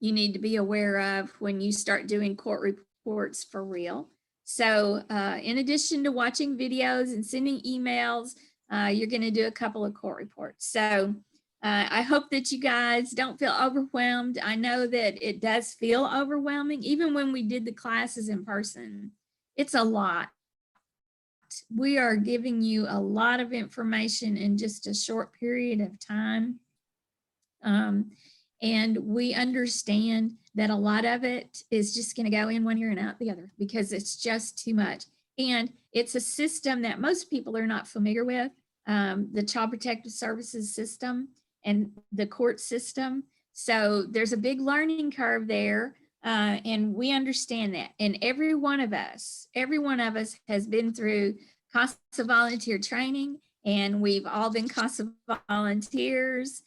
you need to be aware of when you start doing court reports for real. So in addition to watching videos and sending emails, you're going to do a couple of court reports. So I hope that you guys don't feel overwhelmed. I know that it does feel overwhelming, even when we did the classes in person. It's a lot. We are giving you a lot of information in just a short period of time. And we understand that a lot of it is just going to go in one ear and out the other because it's just too much. And it's a system that most people are not familiar with, the Child Protective Services system and the court system. So there's a big learning curve there. And we understand that. And every one of us has been through CASA volunteer training, and we've all been CASA volunteers.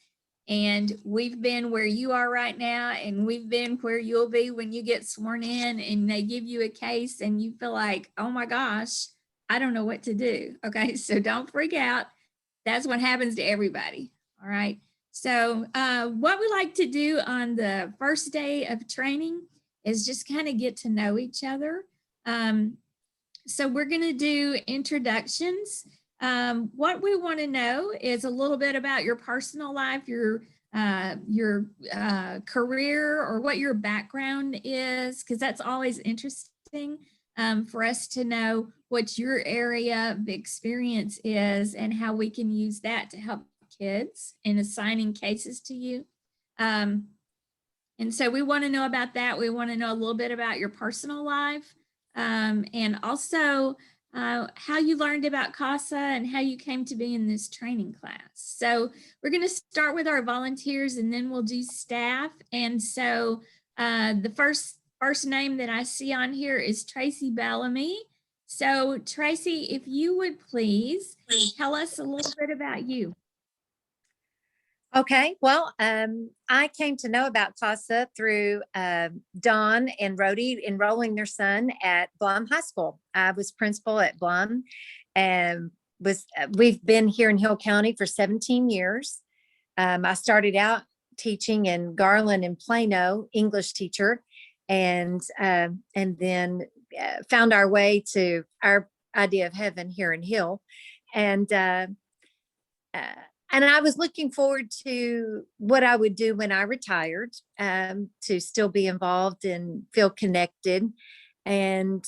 And we've been where you are right now, and we've been where you'll be when you get sworn in and they give you a case and you feel like, oh my gosh, I don't know what to do. Okay, so don't freak out. That's what happens to everybody. All right. So what we like to do on the first day of training is just kind of get to know each other. So we're going to do introductions. What we want to know is a little bit about your personal life, your career, or what your background is, because that's always interesting for us to know what your area of experience is and how we can use that to help kids in assigning cases to you. And so we want to know about that. We want to know a little bit about your personal life, and also how you learned about CASA and how you came to be in this training class. So we're going to start with our volunteers, and then we'll do staff. And so the first name that I see on here is Tracy Bellamy. So Tracy, if you would please tell us a little bit about you. Okay, well, I came to know about CASA through Dawn and Rhodey enrolling their son at Blum High School. I was principal at Blum, and we've been here in Hill County for 17 years. I started out teaching in Garland and Plano, English teacher, and then found our way to our idea of heaven here in Hill, and I was looking forward to what I would do when I retired, to still be involved and feel connected. And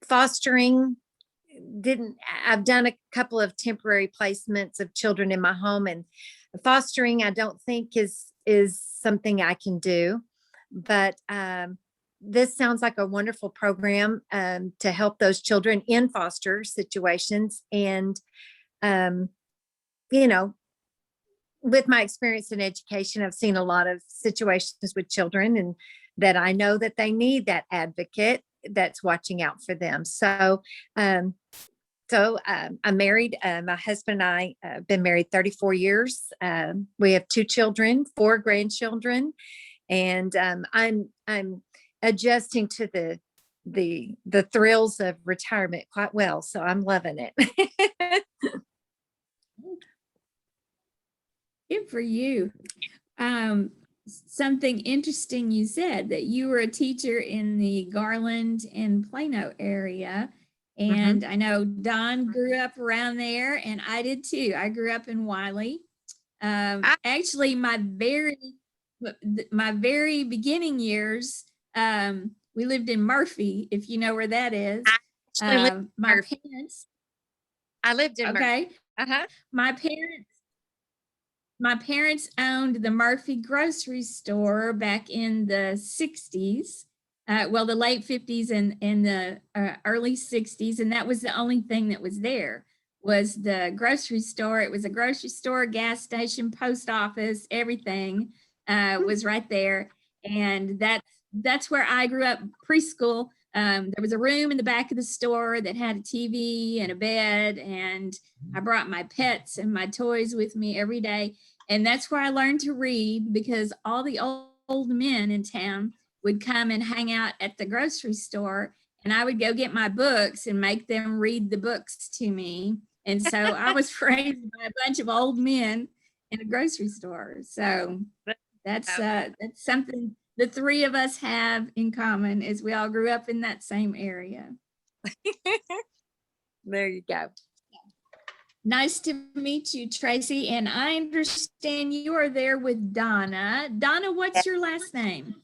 fostering, I've done a couple of temporary placements of children in my home, and fostering I don't think is something I can do. But this sounds like a wonderful program to help those children in foster situations. And you know, with my experience in education, I've seen a lot of situations with children, and that I know that they need that advocate that's watching out for them. So, I'm married. My husband and I have been married 34 years. We have 2 children, 4 grandchildren, and I'm adjusting to the thrills of retirement quite well. So I'm loving it. Good for you. Something interesting you said, that you were a teacher in the Garland and Plano area. And I know Don grew up around there, and I did too. I grew up in Wiley. Actually, my very beginning years, we lived in Murphy, if you know where that is. My parents. I lived in Murphy. My parents owned the Murphy grocery store back in the 60s, well, the late 50s and the early 60s. And that was the only thing that was there, was the grocery store. It was a grocery store, gas station, post office, everything was right there. And that's where I grew up, preschool. There was a room in the back of the store that had a TV and a bed, and I brought my pets and my toys with me every day. And that's where I learned to read, because all the old men in town would come and hang out at the grocery store, and I would go get my books and make them read the books to me. And so I was raised by a bunch of old men in a grocery store. So that's something the three of us have in common is we all grew up in that same area. There you go. Nice to meet you, Tracy. And I understand you are there with Donna. Donna, what's your last name?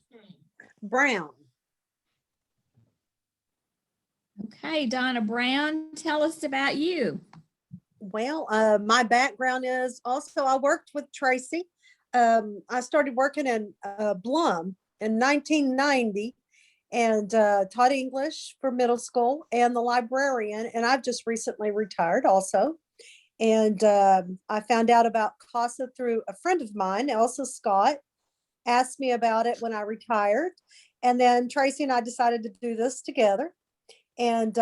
Brown. Okay, Donna Brown, tell us about you. Well, my background is also I worked with Tracy. I started working in Blum in 1990 and taught English for middle school and the librarian. And I've just recently retired also. And I found out about Casa through a friend of mine, Elsa Scott, asked me about it when I retired. And then Tracy and I decided to do this together. And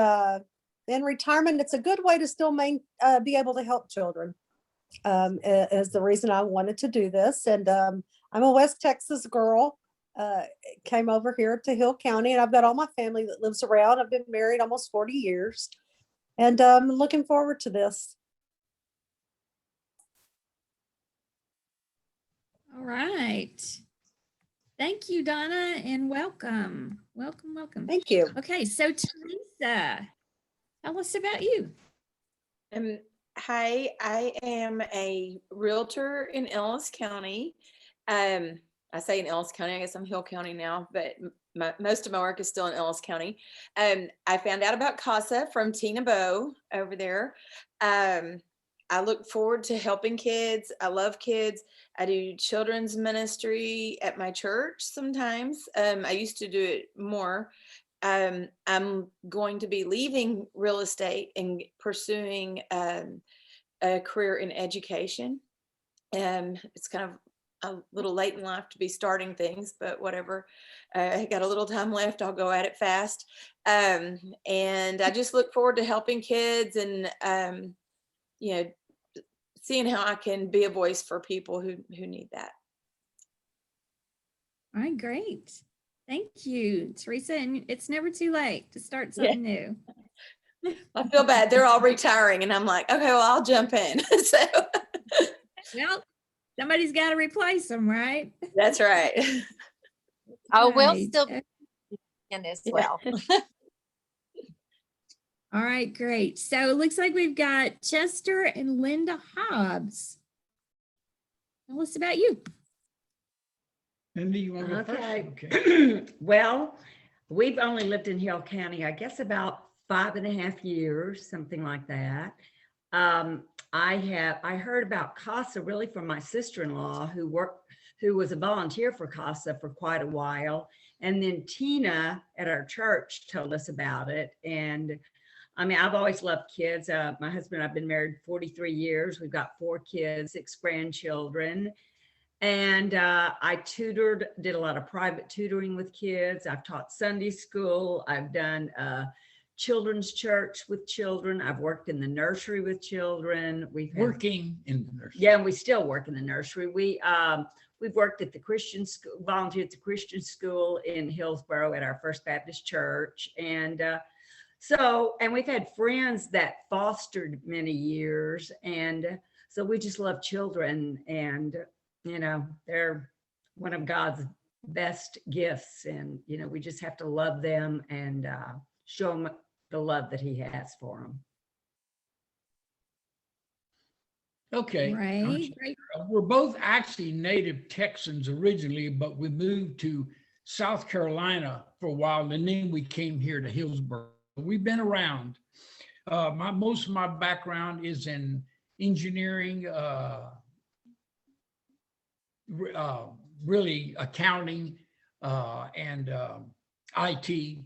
in retirement, it's a good way to still be able to help children, is the reason I wanted to do this. And I'm a West Texas girl, came over here to Hill County, and I've got all my family that lives around. I've been married almost 40 years, and I'm looking forward to this. All right. Thank you, Donna, and welcome. Welcome, welcome. Thank you. Okay, so Teresa, tell us about you. Hi, I am a realtor in Ellis County. I say in Ellis County, I guess I'm Hill County now, but most of my work is still in Ellis County. I found out about Casa from Tina Bow over there. I look forward to helping kids. I love kids. I do children's ministry at my church sometimes. I used to do it more. I'm going to be leaving real estate and pursuing a career in education. It's kind of a little late in life to be starting things, but whatever. I got a little time left. I'll go at it fast. And I just look forward to helping kids and, seeing how I can be a voice for people who need that. All right, great. Thank you, Teresa. And it's never too late to start something new. I feel bad. They're all retiring and I'm like, okay, well, I'll jump in. So Well, somebody's got to replace them, right? that's right. Oh, we'll Right. still be in as well. All right, great. So it looks like we've got Chester and Linda Hobbs. Tell us about you. Linda, you want to go first? Okay. Okay. Well, we've only lived in Hill County, I guess about 5.5 years, something like that. I heard about Casa really from my sister-in-law who was a volunteer for Casa for quite a while. And then Tina at our church told us about it. And I mean, I've always loved kids. My husband and I've been married 43 years. We've got 4 kids, 6 grandchildren. And I did a lot of private tutoring with kids. I've taught Sunday school. I've done children's church with children. I've worked in the nursery with children. Working in the nursery. Yeah, and we still work in the nursery. We've worked at the Christian school, volunteered at the Christian school in Hillsboro at our First Baptist Church. And and we've had friends that fostered many years. And so we just love children, and, they're one of God's best gifts. And, we just have to love them and show them the love that he has for them. Okay. Right, great. We're both actually native Texans originally, but we moved to South Carolina for a while, and then we came here to Hillsboro. We've been around. Most of my background is in engineering, really accounting, and IT.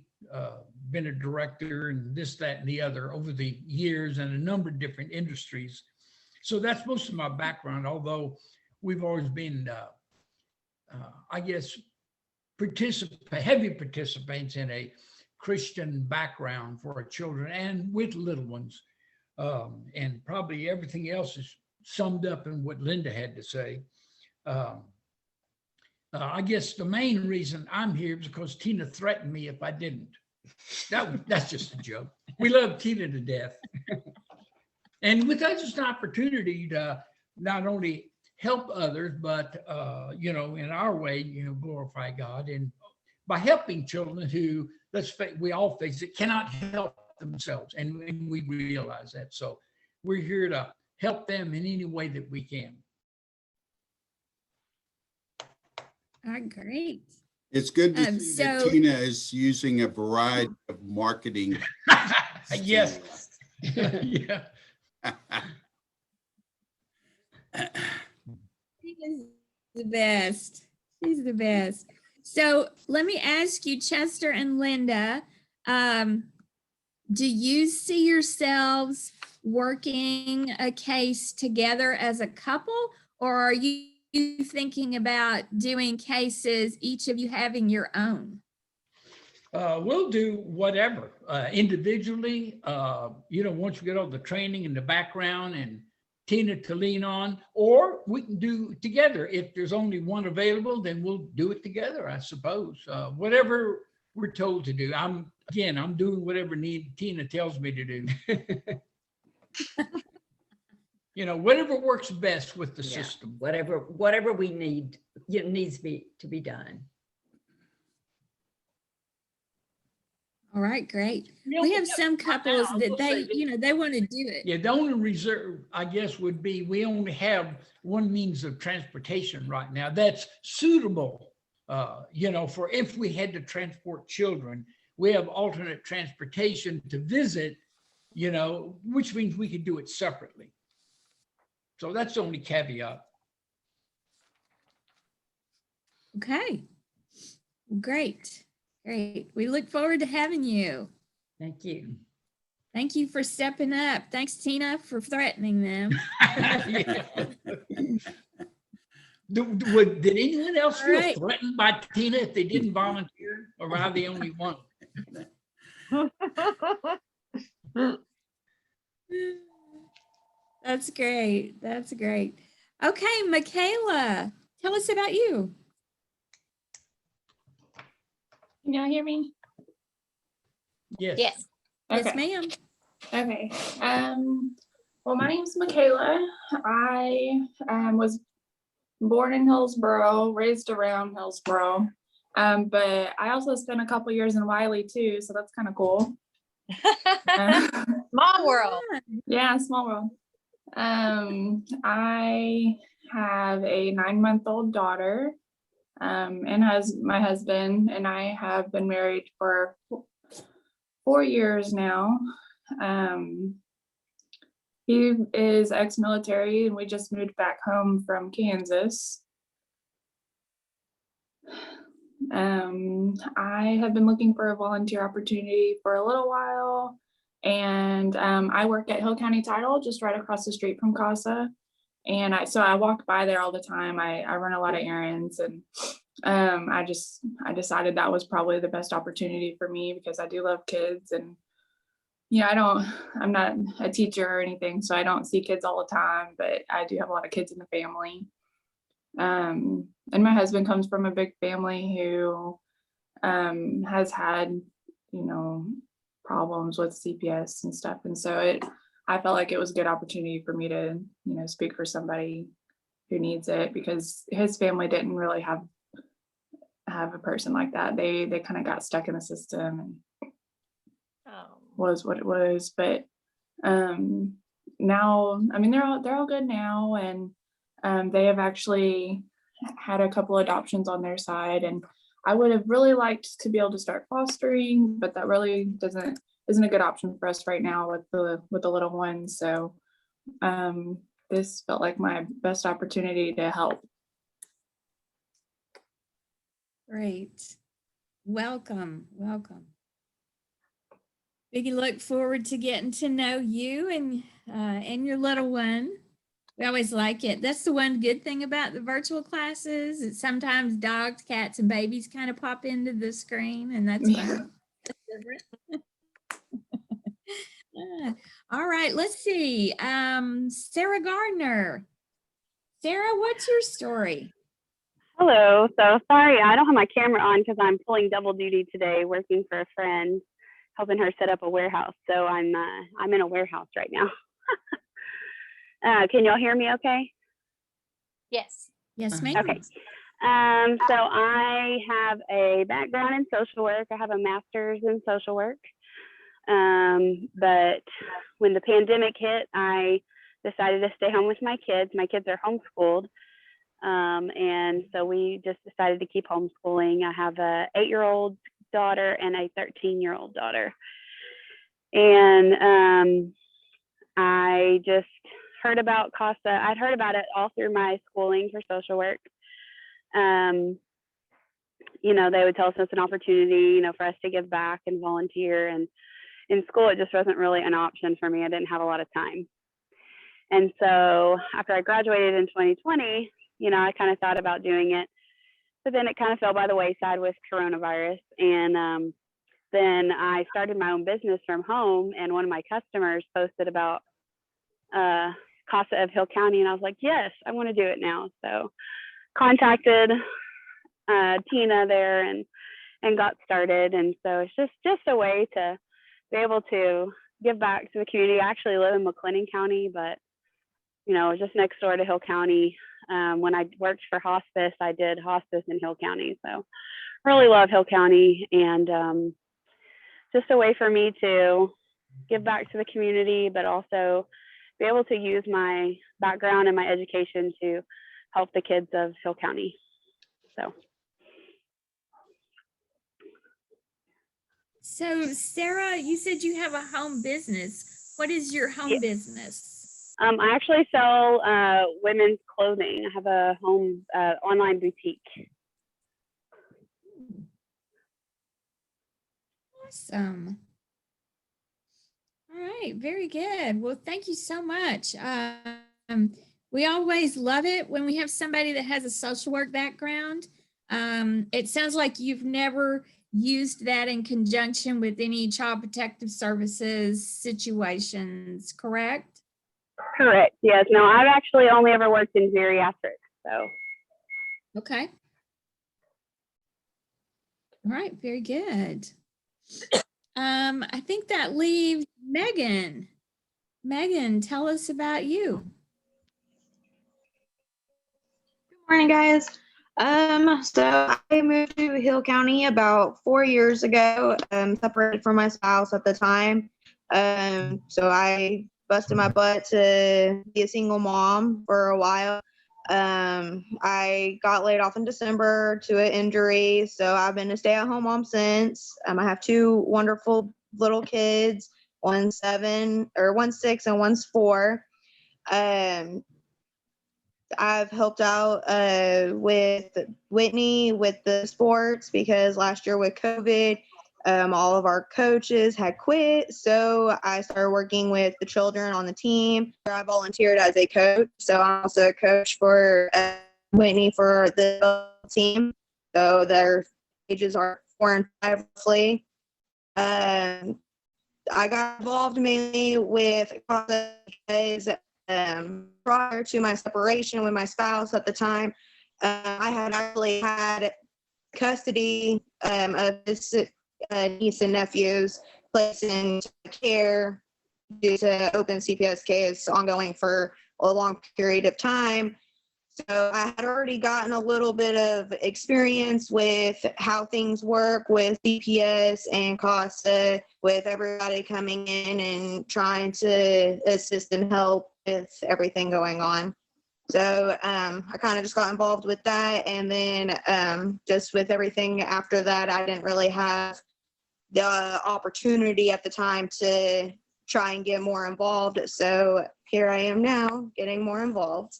Been a director and this, that, and the other over the years in a number of different industries. So that's most of my background, although we've always been, I guess, heavy participants in a Christian background for our children and with little ones. And probably everything else is summed up in what Linda had to say. I guess the main reason I'm here is because Tina threatened me if I didn't. That's just a joke. We love Tina to death. And with us, it's an opportunity to not only help others, but, you know, in our way, you know, glorify God. And by helping children who, we all face it, cannot help themselves. And we realize that. So we're here to help them in any way that we can. Great. It's good to see that so- Tina is using a variety of marketing. Yes. Yeah. She is the best. She's the best. So let me ask you, Chester and Linda, do you see yourselves working a case together as a couple, or are you thinking about doing cases, each of you having your own? We'll do whatever individually, you know, once we get all the training and the background and Tina to lean on, or we can do together. If there's only one available, then we'll do it together, I suppose. Whatever we're told to do. I'm doing whatever Tina tells me to do. You know, whatever works best with the Yeah, system. whatever we need, needs to be done. All right, great. Yeah, We have some couples I that will say they, this. you know, they want to do it. Yeah, the only reserve, I guess, would be we only have one means of transportation right now that's suitable, you know, for if we had to transport children. We have alternate transportation to visit, you know, which means we could do it separately. So that's the only caveat. Okay. Great. Great. We look forward to having you. Thank you. Thank you for stepping up. Thanks, Tina, for threatening them. Yeah. Did anyone else All feel right. threatened by Tina if they didn't volunteer, or am I the only one? That's great. That's great. Okay, Michaela, tell us about you. Can y'all hear me? Yes. Yes. Yes, Okay. ma'am. Okay. Well, my name's Michaela. I was born in Hillsboro, raised around Hillsboro. But I also spent a couple years in Wiley too, so that's kind of cool. Small world. Yeah, small world. I have a 9-month-old daughter, and my husband and I have been married for 4 years now. He is ex-military, and we just moved back home from Kansas. I have been looking for a volunteer opportunity for a little while, and I work at Hill County Title, just right across the street from Casa. And so I walk by there all the time. I run a lot of errands, and I decided that was probably the best opportunity for me because I do love kids, and I'm not a teacher or anything, so I don't see kids all the time, but I do have a lot of kids in the family. And my husband comes from a big family who has had, problems with CPS and stuff. And so I felt like it was a good opportunity for me to, speak for somebody who needs it, because his family didn't really have a person like that. They kind of got stuck in the system and was what it was. But now, I mean, they're all good now, and they have actually had a couple adoptions on their side, and I would have really liked to be able to start fostering, but that really isn't a good option for us right now with the little ones. So this felt like my best opportunity to help. Great. Welcome. We look forward to getting to know you and your little one. We always like it. That's the one good thing about the virtual classes. It's sometimes dogs, cats, and babies kind of pop into the screen, and that's fun. That's different. All right, let's see. Sarah Gardner. Sarah, what's your story? Hello. So sorry, I don't have my camera on because I'm pulling double duty today, working for a friend, helping her set up a warehouse. So I'm in a warehouse right now. Can y'all hear me okay? Yes. Yes, ma'am. Okay. So I have a background in social work. I have a master's in social work. But when the pandemic hit, I decided to stay home with my kids. My kids are homeschooled. And so we just decided to keep homeschooling. I have a 8-year-old daughter and a 13-year-old daughter. And I just heard about Casa. I'd heard about it all through my schooling for social work. You know, they would tell us it's an opportunity, you know, for us to give back and volunteer. And in school, it just wasn't really an option for me. I didn't have a lot of time. And so after I graduated in 2020, you know, I kind of thought about doing it, but then it kind of fell by the wayside with coronavirus. And then I started my own business from home, and one of my customers posted about Casa of Hill County, and I was like, yes, I want to do it now. So contacted Tina there and got started. And so it's just a way to be able to give back to the community. I actually live in McLennan County, but you know, just next door to Hill County. When I worked for hospice, I did hospice in Hill County. So really love Hill County, and just a way for me to give back to the community, but also be able to use my background and my education to help the kids of Hill County. So Sarah, you said you have a home business. What is your home business? I actually sell women's clothing. I have a home online boutique. Awesome. All right, very good. Well, thank you so much. We always love it when we have somebody that has a social work background. It sounds like you've never used that in conjunction with any child protective services situations, correct? Correct. Yes. No, I've actually only ever worked in geriatrics. So. Okay. All right. Very good. I think that leaves Megan. Megan, tell us about you. Good morning, guys. So I moved to Hill County about 4 years ago, separated from my spouse at the time. So I busted my butt to be a single mom for a while. I got laid off in December to an injury, so I've been a stay-at-home mom since. I have 2 wonderful little kids, one's 6 and one's 4. I've helped out with Whitney with the sports because last year with COVID, all of our coaches had quit. So I started working with the children on the team. I volunteered as a coach. So I'm also a coach for Whitney for the team. So their ages are 4 and 5 roughly. I got involved mainly with because prior to my separation with my spouse at the time, I had actually had custody of his niece and nephews placed in care due to open CPS case ongoing for a long period of time. So I had already gotten a little bit of experience with how things work with CPS and CASA, with everybody coming in and trying to assist and help with everything going on. So I kind of just got involved with that. And then just with everything after that, I didn't really have the opportunity at the time to try and get more involved. So here I am now getting more involved.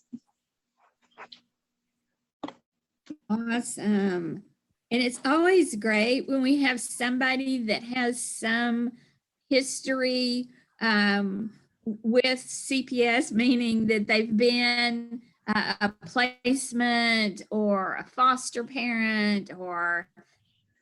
Awesome. And it's always great when we have somebody that has some history with CPS, meaning that they've been a placement or a foster parent or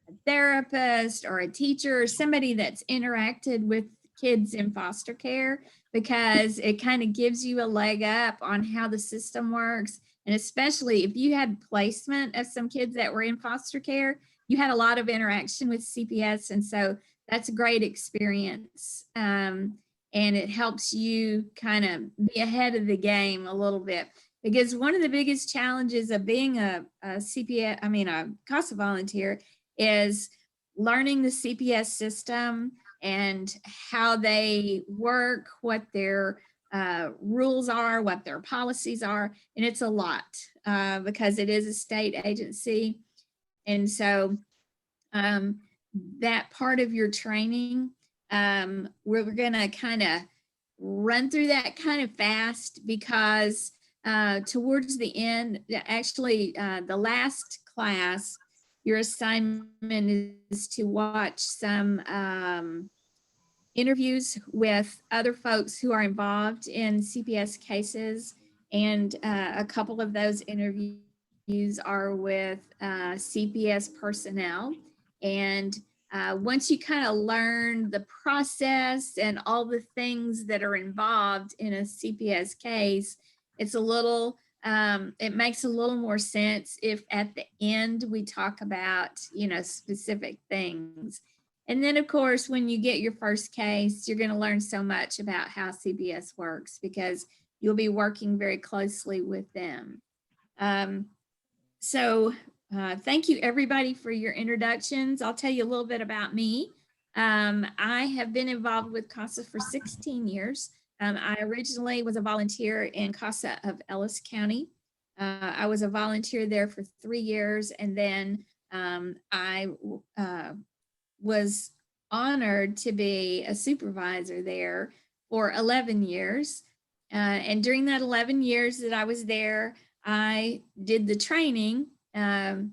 a therapist or a teacher or somebody that's interacted with kids in foster care, because it kind of gives you a leg up on how the system works. And especially if you had placement of some kids that were in foster care, you had a lot of interaction with CPS. And so that's a great experience. And it helps you kind of be ahead of the game a little bit. because one of the biggest challenges of being a CPS, a CASA volunteer, is learning the CPS system and how they work, what their rules are, what their policies are. And it's a lot because it is a state agency. And so that part of your training, we're going to kind of run through that kind of fast because towards the end, actually the last class, your assignment is to watch some interviews with other folks who are involved in CPS cases. And a couple of those interviews are with CPS personnel. And once you kind of learn the process and all the things that are involved in a CPS case, it's a little, it makes a little more sense if at the end we talk about, specific things. And then of course, when you get your first case, you're going to learn so much about how CPS works because you'll be working very closely with them. Thank you everybody for your introductions. I'll tell you a little bit about me. I have been involved with CASA for 16 years. I originally was a volunteer in CASA of Ellis County. I was a volunteer there for 3 years, and then I was honored to be a supervisor there for 11 years. And during that 11 years that I was there, I did the training. And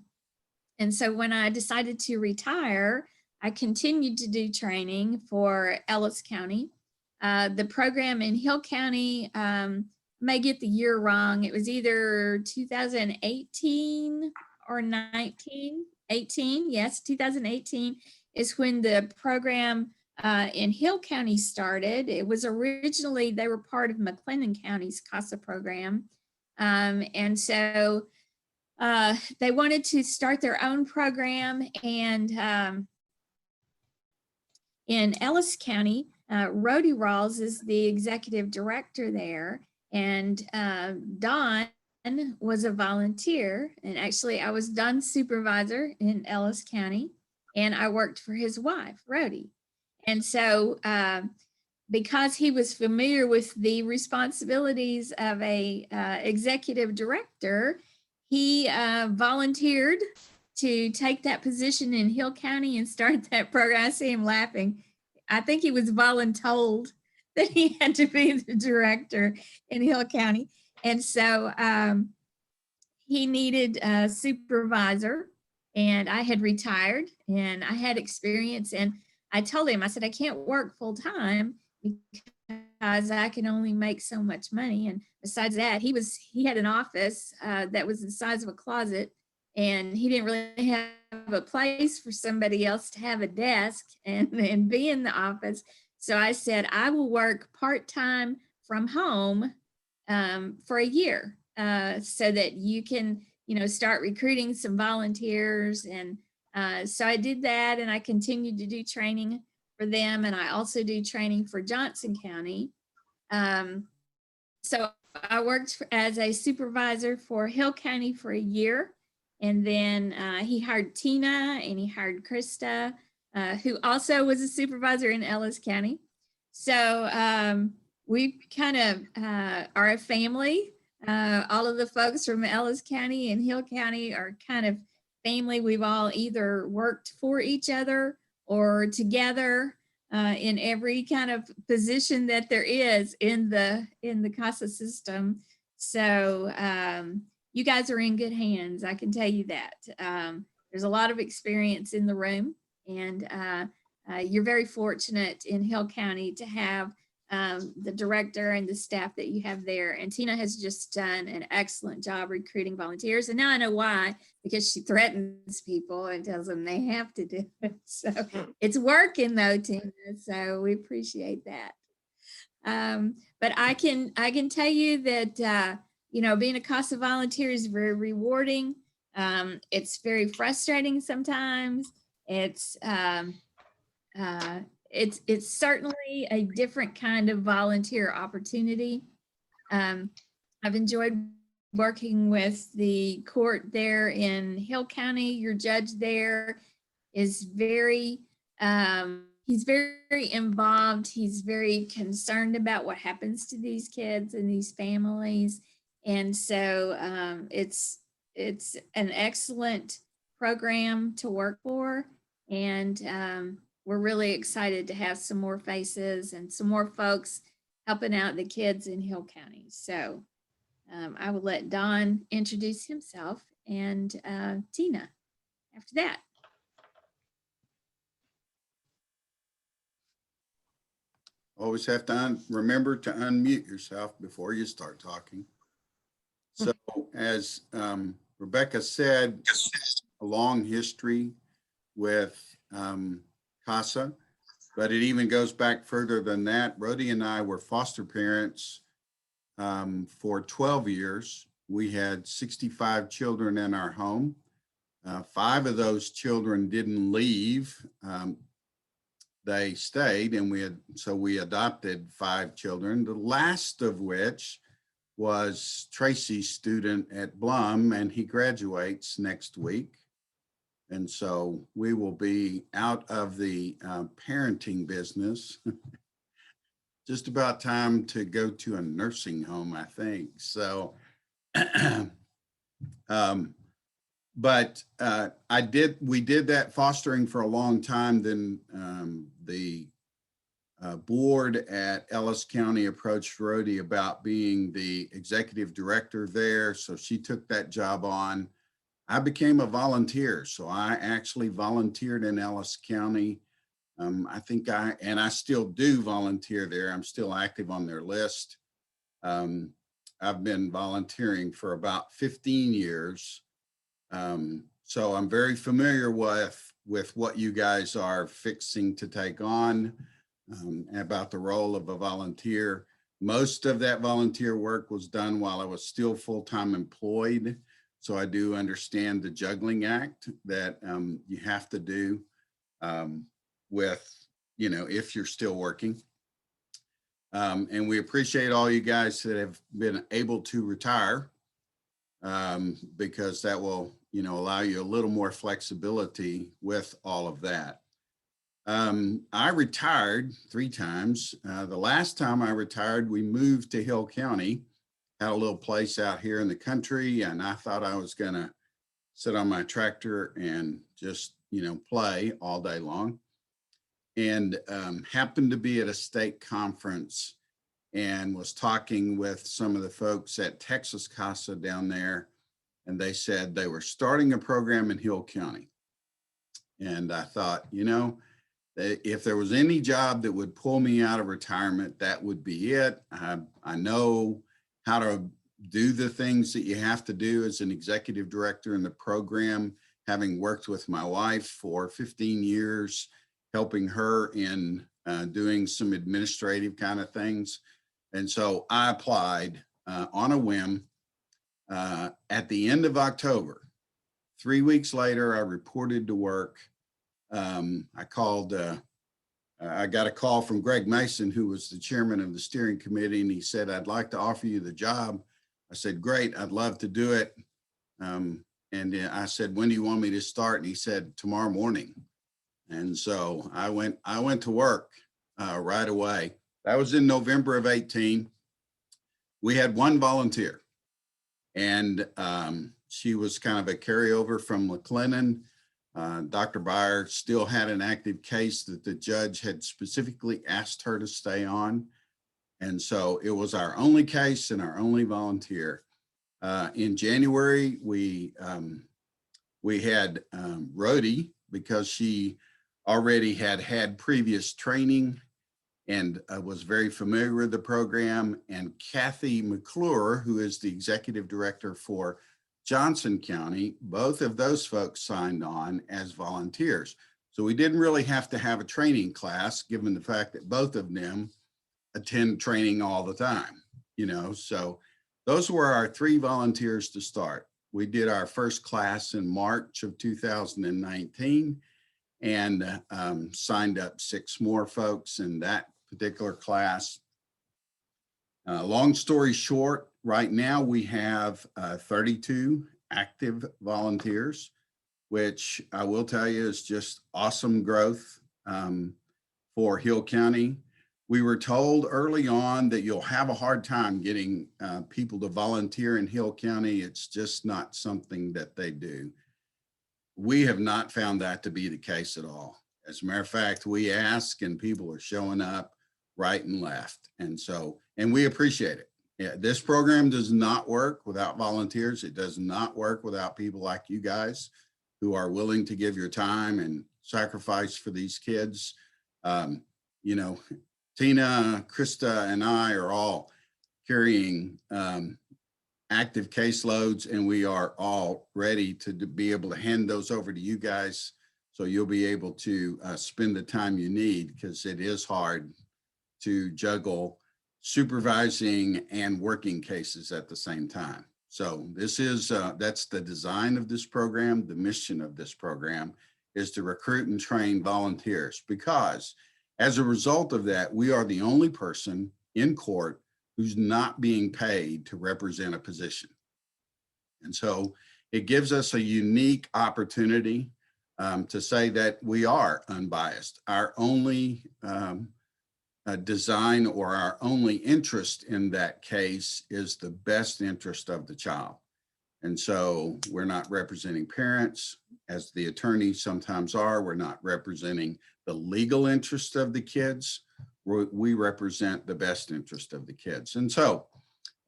so when I decided to retire, I continued to do training for Ellis County. The program in Hill County, may get the year wrong. It was either 2018 or 19, 18. Yes, 2018 is when the program in Hill County started. It was originally, they were part of McLennan County's CASA program. And so they wanted to start their own program. And in Ellis County, Rhodey Rawls is the executive director there. And Don was a volunteer. And actually, I was Don's supervisor in Ellis County. And I worked for his wife, Rhodey. And so because he was familiar with the responsibilities of a executive director, he volunteered to take that position in Hill County and start that program. I see him laughing. I think he was voluntold that he had to be the director in Hill County. And so he needed a supervisor, and I had retired and I had experience. And I told him, I said, I can't work full time because I can only make so much money. And besides that, he had an office that was the size of a closet, and he didn't really have a place for somebody else to have a desk and be in the office. So I said, I will work part-time from home for a year so that you can, start recruiting some volunteers. And so I did that, and I continued to do training for them. And I also do training for Johnson County. So I worked as a supervisor for Hill County for a year. And then he hired Tina, and he hired Krista, who also was a supervisor in Ellis County. So we kind of are a family. All of the folks from Ellis County and Hill County are kind of family. We've all either worked for each other or together in every kind of position that there is in the CASA system. So you guys are in good hands. I can tell you that. There's a lot of experience in the room, and you're very fortunate in Hill County to have the director and the staff that you have there. And Tina has just done an excellent job recruiting volunteers. And now I know why, because she threatens people and tells them they have to do it. So it's working though, Tina. So we appreciate that. But I can tell you that, being a CASA volunteer is very rewarding. It's very frustrating sometimes. It's certainly a different kind of volunteer opportunity. I've enjoyed working with the court there in Hill County. Your judge there is he's very involved. He's very concerned about what happens to these kids and these families. And so it's an excellent program to work for. And we're really excited to have some more faces and some more folks helping out the kids in Hill County. So I will let Don introduce himself and Tina after that. Always have to remember to unmute yourself before you start talking. So as Rebecca said, a long history with Casa, but it even goes back further than that. Rhodey and I were foster parents for 12 years. We had 65 children in our home. 5 of those children didn't leave. They stayed, and we adopted 5 children, the last of which was Tracy's student at Blum, and he graduates next week. And so we will be out of the parenting business. Just about time to go to a nursing home, I think. So, we did that fostering for a long time. Then the board at Ellis County approached Rhodey about being the executive director there. So she took that job on. I became a volunteer. So I actually volunteered in Ellis County. I still do volunteer there. I'm still active on their list. I've been volunteering for about 15 years. So I'm very familiar with what you guys are fixing to take on, about the role of a volunteer. Most of that volunteer work was done while I was still full-time employed. So I do understand the juggling act that you have to do if you're still working. And we appreciate all you guys that have been able to retire, because that will, allow you a little more flexibility with all of that. I retired 3 times. The last time I retired, we moved to Hill County, had a little place out here in the country, and I thought I was going to sit on my tractor and just, play all day long. And happened to be at a state conference and was talking with some of the folks at Texas Casa down there. And they said they were starting a program in Hill County. And I thought, if there was any job that would pull me out of retirement, that would be it. I know how to do the things that you have to do as an executive director in the program, having worked with my wife for 15 years, helping her in doing some administrative kind of things. And so I applied on a whim at the end of October. 3 weeks later, I reported to work. I got a call from Greg Mason, who was the chairman of the steering committee, and he said, "I'd like to offer you the job." I said, "Great, I'd love to do it." And I said, "When do you want me to start?" And he said, "Tomorrow morning." And so I went to work right away. That was in November of 18. We had 1 volunteer, and she was kind of a carryover from McLennan. Dr. Byer still had an active case that the judge had specifically asked her to stay on. And so it was our only case and our only volunteer. In January, we had Rhodey, because she already had previous training and was very familiar with the program, and Kathy McClure, who is the executive director for Johnson County. Both of those folks signed on as volunteers. So we didn't really have to have a training class, given the fact that both of them attend training all the time, so those were our 3 volunteers to start. We did our first class in March of 2019 and signed up 6 more folks in that particular class. Long story short, Right now we have 32 active volunteers, which I will tell you is just awesome growth for Hill County. We were told early on that you'll have a hard time getting people to volunteer in Hill County. It's just not something that they do. We have not found that to be the case at all. As a matter of fact, we ask and people are showing up right and left. And we appreciate it. Yeah, this program does not work without volunteers. It does not work without people like you guys who are willing to give your time and sacrifice for these kids. You know, Tina, Krista, and I are all carrying active caseloads, and we are all ready to be able to hand those over to you guys so you'll be able to spend the time you need, because it is hard to juggle supervising and working cases at the same time. So this is, that's the design of this program. The mission of this program is to recruit and train volunteers, because as a result of that, we are the only person in court who's not being paid to represent a position. And so it gives us a unique opportunity to say that we are unbiased. Our only design or our only interest in that case is the best interest of the child. And so we're not representing parents, as the attorneys sometimes are. We're not representing the legal interest of the kids. We represent the best interest of the kids. And so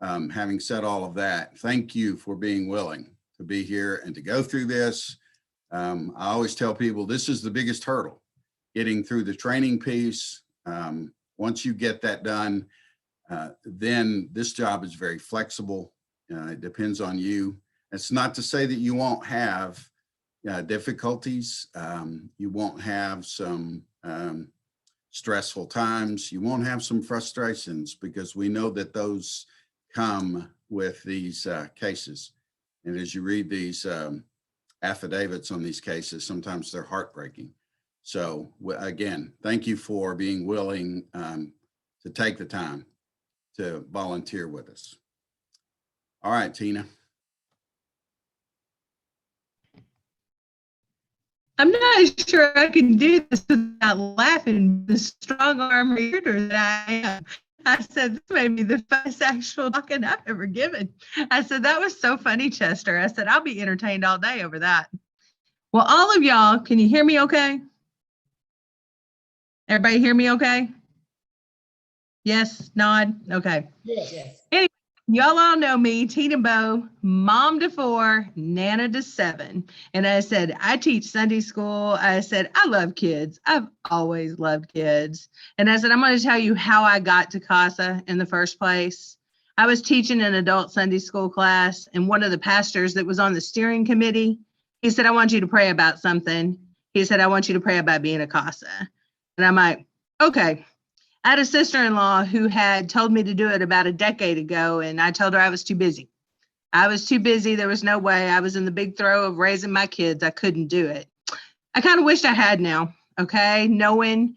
having said all of that, thank you for being willing to be here and to go through this. I always tell people this is the biggest hurdle, getting through the training piece. Once you get that done, then this job is very flexible. It depends on you. It's not to say that you won't have difficulties. You won't have some stressful times. You won't have some frustrations, because we know that those come with these cases. And as you read these affidavits on these cases, sometimes they're heartbreaking. So again, thank you for being willing to take the time to volunteer with us. All right, Tina. I'm not sure I can do this without laughing. The strong arm reader that I am. I said, this may be the first actual talking I've ever given. I said, that was so funny, Chester. I said, I'll be entertained all day over that. Well, all of y'all, can you hear me okay? Everybody hear me okay? Yes, nod, okay. Yes. Anyway, y'all all know me, Tina Bow, mom to 4, nana to 7. And I said, I teach Sunday school. I said, I love kids. I've always loved kids. And I said, I'm going to tell you how I got to Casa in the first place. I was teaching an adult Sunday school class, and one of the pastors that was on the steering committee, he said, I want you to pray about something. He said, I want you to pray about being a Casa. And I'm like, okay. I had a sister-in-law who had told me to do it about a decade ago, and I told her I was too busy. I was too busy. There was no way. I was in the big throw of raising my kids. I couldn't do it. I kind of wished I had now, okay, knowing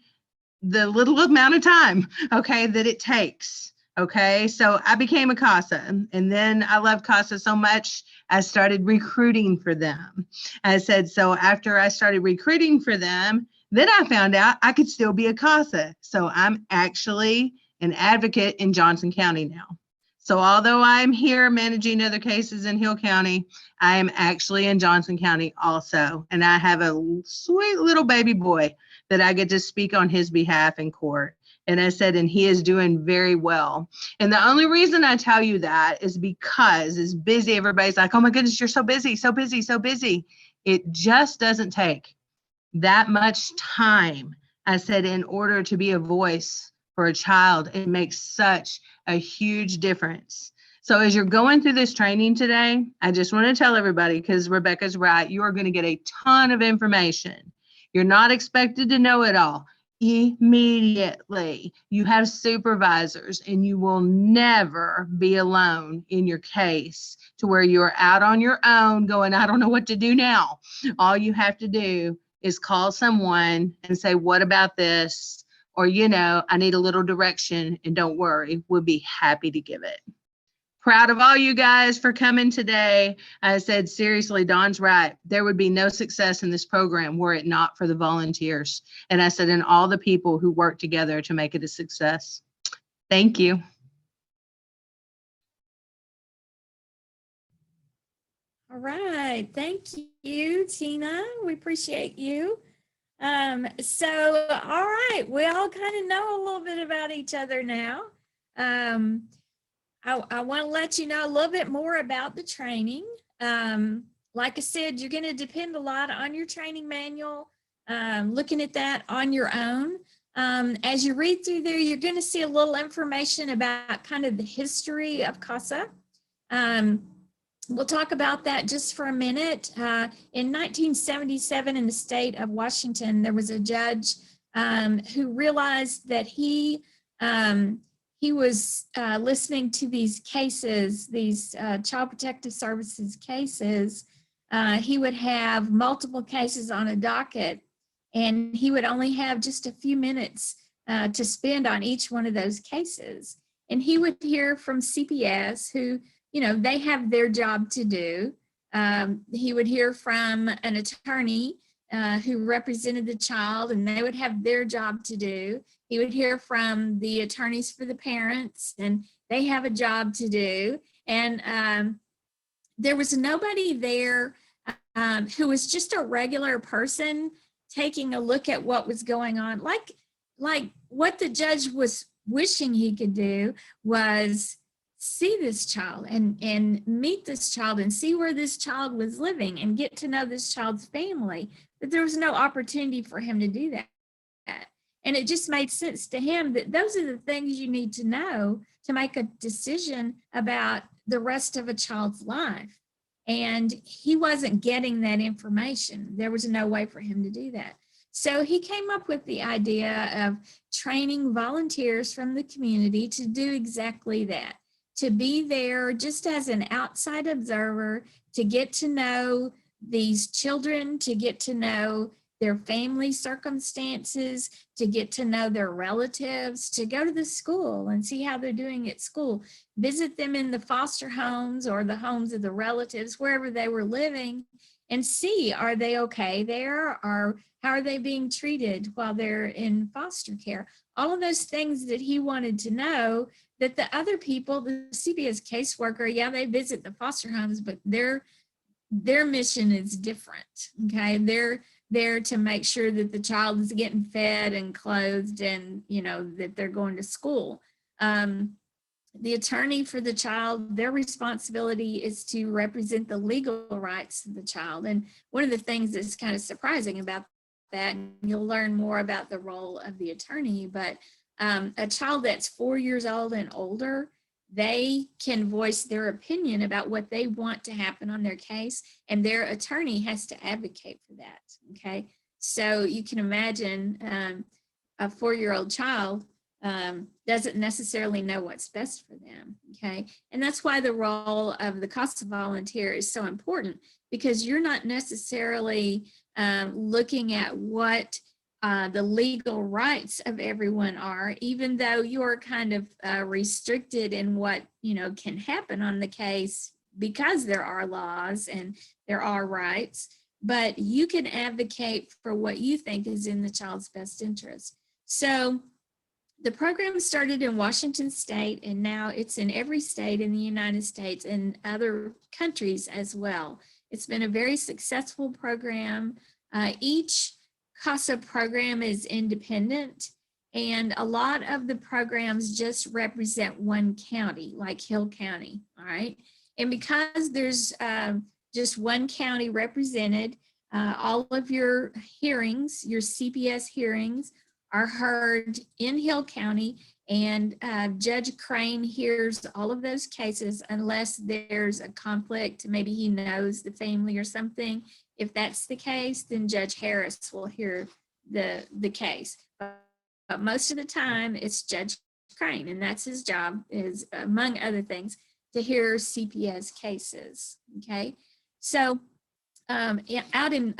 the little amount of time, okay, that it takes, okay? So I became a Casa, and then I loved Casa so much, I started recruiting for them. I said, so after I started recruiting for them, then I found out I could still be a Casa. So I'm actually an advocate in Johnson County now. So although I'm here managing other cases in Hill County, I am actually in Johnson County also. And I have a sweet little baby boy that I get to speak on his behalf in court. And I said, and he is doing very well. And the only reason I tell you that is because it's busy. Everybody's like, oh my goodness, you're so busy, so busy, so busy. It just doesn't take that much time. I said, in order to be a voice for a child, it makes such a huge difference. So as you're going through this training today, I just want to tell everybody, because Rebecca's right, you are going to get a ton of information. You're not expected to know it all immediately. You have supervisors, and you will never be alone in your case to where you're out on your own going, I don't know what to do now. All you have to do is call someone and say, what about this? Or, I need a little direction, and don't worry, we'll be happy to give it. Proud of all you guys for coming today. I said, seriously, Dawn's right. There would be no success in this program were it not for the volunteers. And I said, and all the people who work together to make it a success. Thank you. All right. Thank you, Tina. We appreciate you. So, all right. We all kind of know a little bit about each other now. I want to let you know a little bit more about the training. Like I said, you're going to depend a lot on your training manual, looking at that on your own. As you read through there, you're going to see a little information about kind of the history of Casa. We'll talk about that just for a minute. In 1977, in the state of Washington, there was a judge who realized that he was listening to these cases, these Child Protective Services cases. He would have multiple cases on a docket, and he would only have just a few minutes to spend on each one of those cases. And he would hear from CPS who, you know, they have their job to do. He would hear from an attorney who represented the child, and they would have their job to do. He would hear from the attorneys for the parents, and they have a job to do. And there was nobody there who was just a regular person taking a look at what was going on. Like what the judge was wishing he could do was see this child and meet this child and see where this child was living and get to know this child's family. But there was no opportunity for him to do that. And it just made sense to him that those are the things you need to know to make a decision about the rest of a child's life. And he wasn't getting that information. There was no way for him to do that. So he came up with the idea of training volunteers from the community to do exactly that, to be there just as an outside observer, to get to know these children, to get to know their family circumstances, to get to know their relatives, to go to the school and see how they're doing at school, visit them in the foster homes or the homes of the relatives, wherever they were living, and see, are they okay there? Or how are they being treated while they're in foster care? All of those things that he wanted to know that the other people, the CPS caseworker, yeah, they visit the foster homes, but their mission is different, okay? They're there to make sure that the child is getting fed and clothed and, you know, that they're going to school. The attorney for the child, their responsibility is to represent the legal rights of the child. And one of the things that's kind of surprising about that, and you'll learn more about the role of the attorney, but a child that's 4 years old and older, they can voice their opinion about what they want to happen on their case, and their attorney has to advocate for that, okay? So you can imagine a 4-year-old child doesn't necessarily know what's best for them, okay? And that's why the role of the CASA volunteer is so important, because you're not necessarily looking at what the legal rights of everyone are, even though you're kind of restricted in what, you know, can happen on the case because there are laws and there are rights, but you can advocate for what you think is in the child's best interest. So the program started in Washington State, and now it's in every state in the United States and other countries as well. It's been a very successful program. Each CASA program is independent, and a lot of the programs just represent one county, like Hill County, all right? And because there's just one county represented, all of your hearings, your CPS hearings, are heard in Hill County, and Judge Crane hears all of those cases unless there's a conflict. Maybe he knows the family or something. If that's the case, then Judge Harris will hear the case. But most of the time, it's Judge Crane, and that's his job, is, among other things, to hear CPS cases, okay? So out in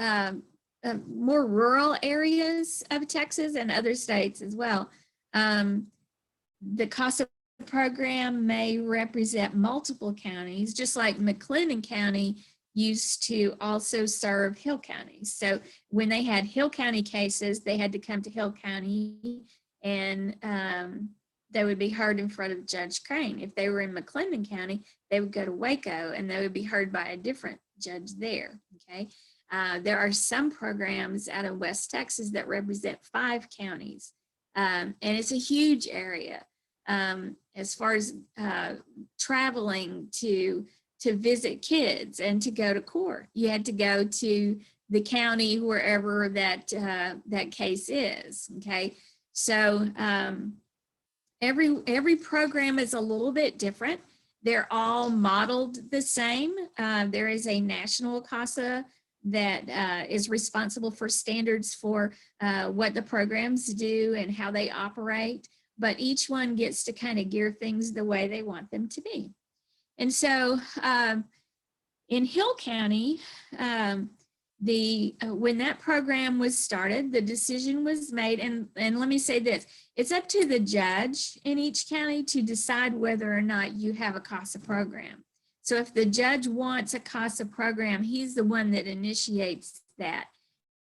more rural areas of Texas and other states as well, the CASA program may represent multiple counties, just like McLennan County used to also serve Hill County. So when they had Hill County cases, they had to come to Hill County, and they would be heard in front of Judge Crane. If they were in McLennan County, they would go to Waco, and they would be heard by a different judge there, okay? There are some programs out of West Texas that represent 5 counties, and it's a huge area. As far as traveling to visit kids and to go to court, you had to go to the county wherever that case is, okay? So every program is a little bit different. They're all modeled the same. There is a national CASA that is responsible for standards for what the programs do and how they operate, but each one gets to kind of gear things the way they want them to be. And so in Hill County, when that program was started, the decision was made, and let me say this, it's up to the judge in each county to decide whether or not you have a CASA program. So if the judge wants a CASA program, he's the one that initiates that,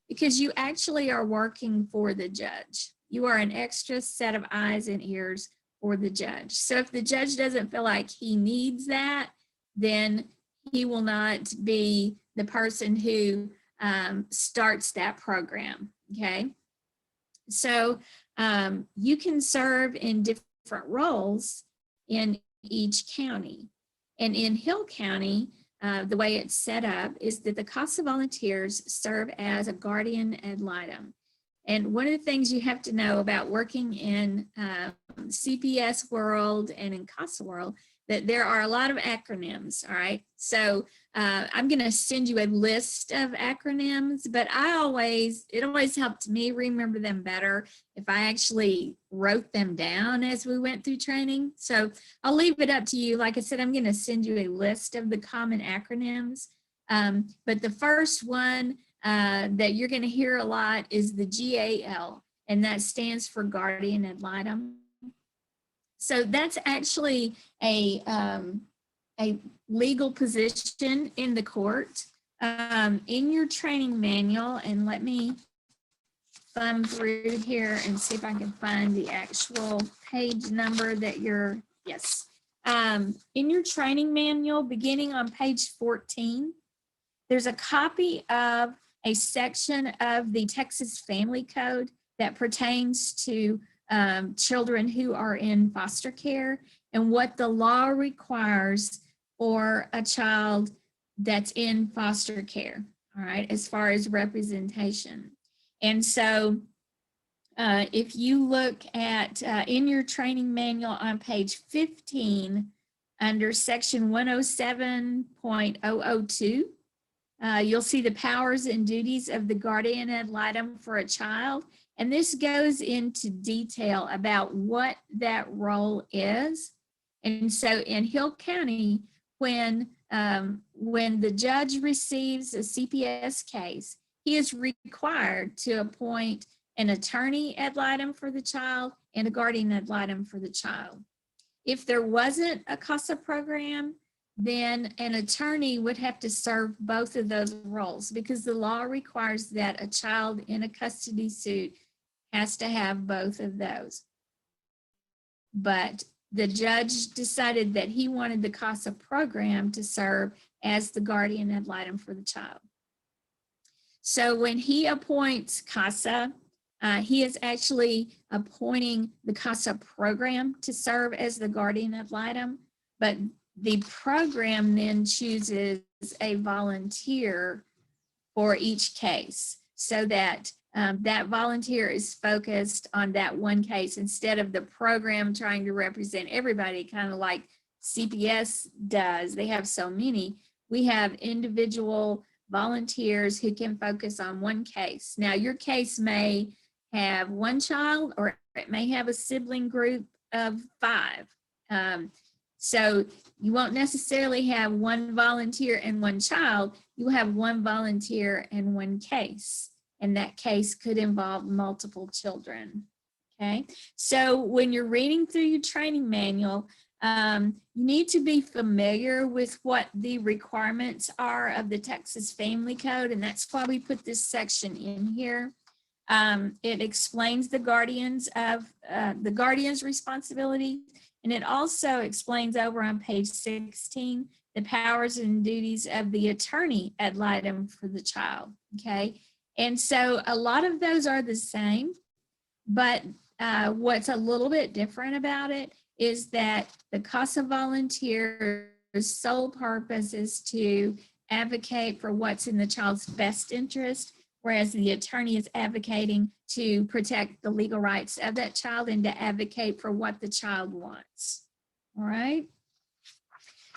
because you actually are working for the judge. You are an extra set of eyes and ears for the judge. So if the judge doesn't feel like he needs that, then he will not be the person who starts that program, okay? So you can serve in different roles in each county. And in Hill County, the way it's set up is that the CASA volunteers serve as a guardian ad litem. And one of the things you have to know about working in CPS world and in CASA world, that there are a lot of acronyms, all right? So I'm gonna send you a list of acronyms, but it always helped me remember them better if I actually wrote them down as we went through training. So I'll leave it up to you. Like I said, I'm gonna send you a list of the common acronyms. But the first one that you're gonna hear a lot is the GAL, and that stands for guardian ad litem. So that's actually a legal position in the court. In your training manual, and let me thumb through here and see if I can find the actual page number that you're, yes. In your training manual, beginning on page 14, there's a copy of a section of the Texas Family Code that pertains to children who are in foster care and what the law requires for a child that's in foster care, all right, as far as representation. And so if you look at in your training manual on page 15, under section 107.002, you'll see the powers and duties of the guardian ad litem for a child. And this goes into detail about what that role is. And so in Hill County, when the judge receives a CPS case, he is required to appoint an attorney ad litem for the child and a guardian ad litem for the child. If there wasn't a CASA program, then an attorney would have to serve both of those roles, because the law requires that a child in a custody suit has to have both of those. But the judge decided that he wanted the CASA program to serve as the guardian ad litem for the child. So when he appoints CASA, he is actually appointing the CASA program to serve as the guardian ad litem, but the program then chooses a volunteer for each case, so that that volunteer is focused on that one case instead of the program trying to represent everybody, kind of like CPS does. They have so many. We have individual volunteers who can focus on one case. Now, your case may have one child, or it may have a sibling group of 5. So you won't necessarily have one volunteer and one child. You have one volunteer and one case, and that case could involve multiple children. Okay, so when you're reading through your training manual, you need to be familiar with what the requirements are of the Texas Family Code, and that's why we put this section in here. It explains the guardian's responsibility, and it also explains over on page 16 the powers and duties of the attorney ad litem for the child. Okay, and so a lot of those are the same, but what's a little bit different about it is that the CASA volunteer's sole purpose is to advocate for what's in the child's best interest, whereas the attorney is advocating to protect the legal rights of that child and to advocate for what the child wants. All right.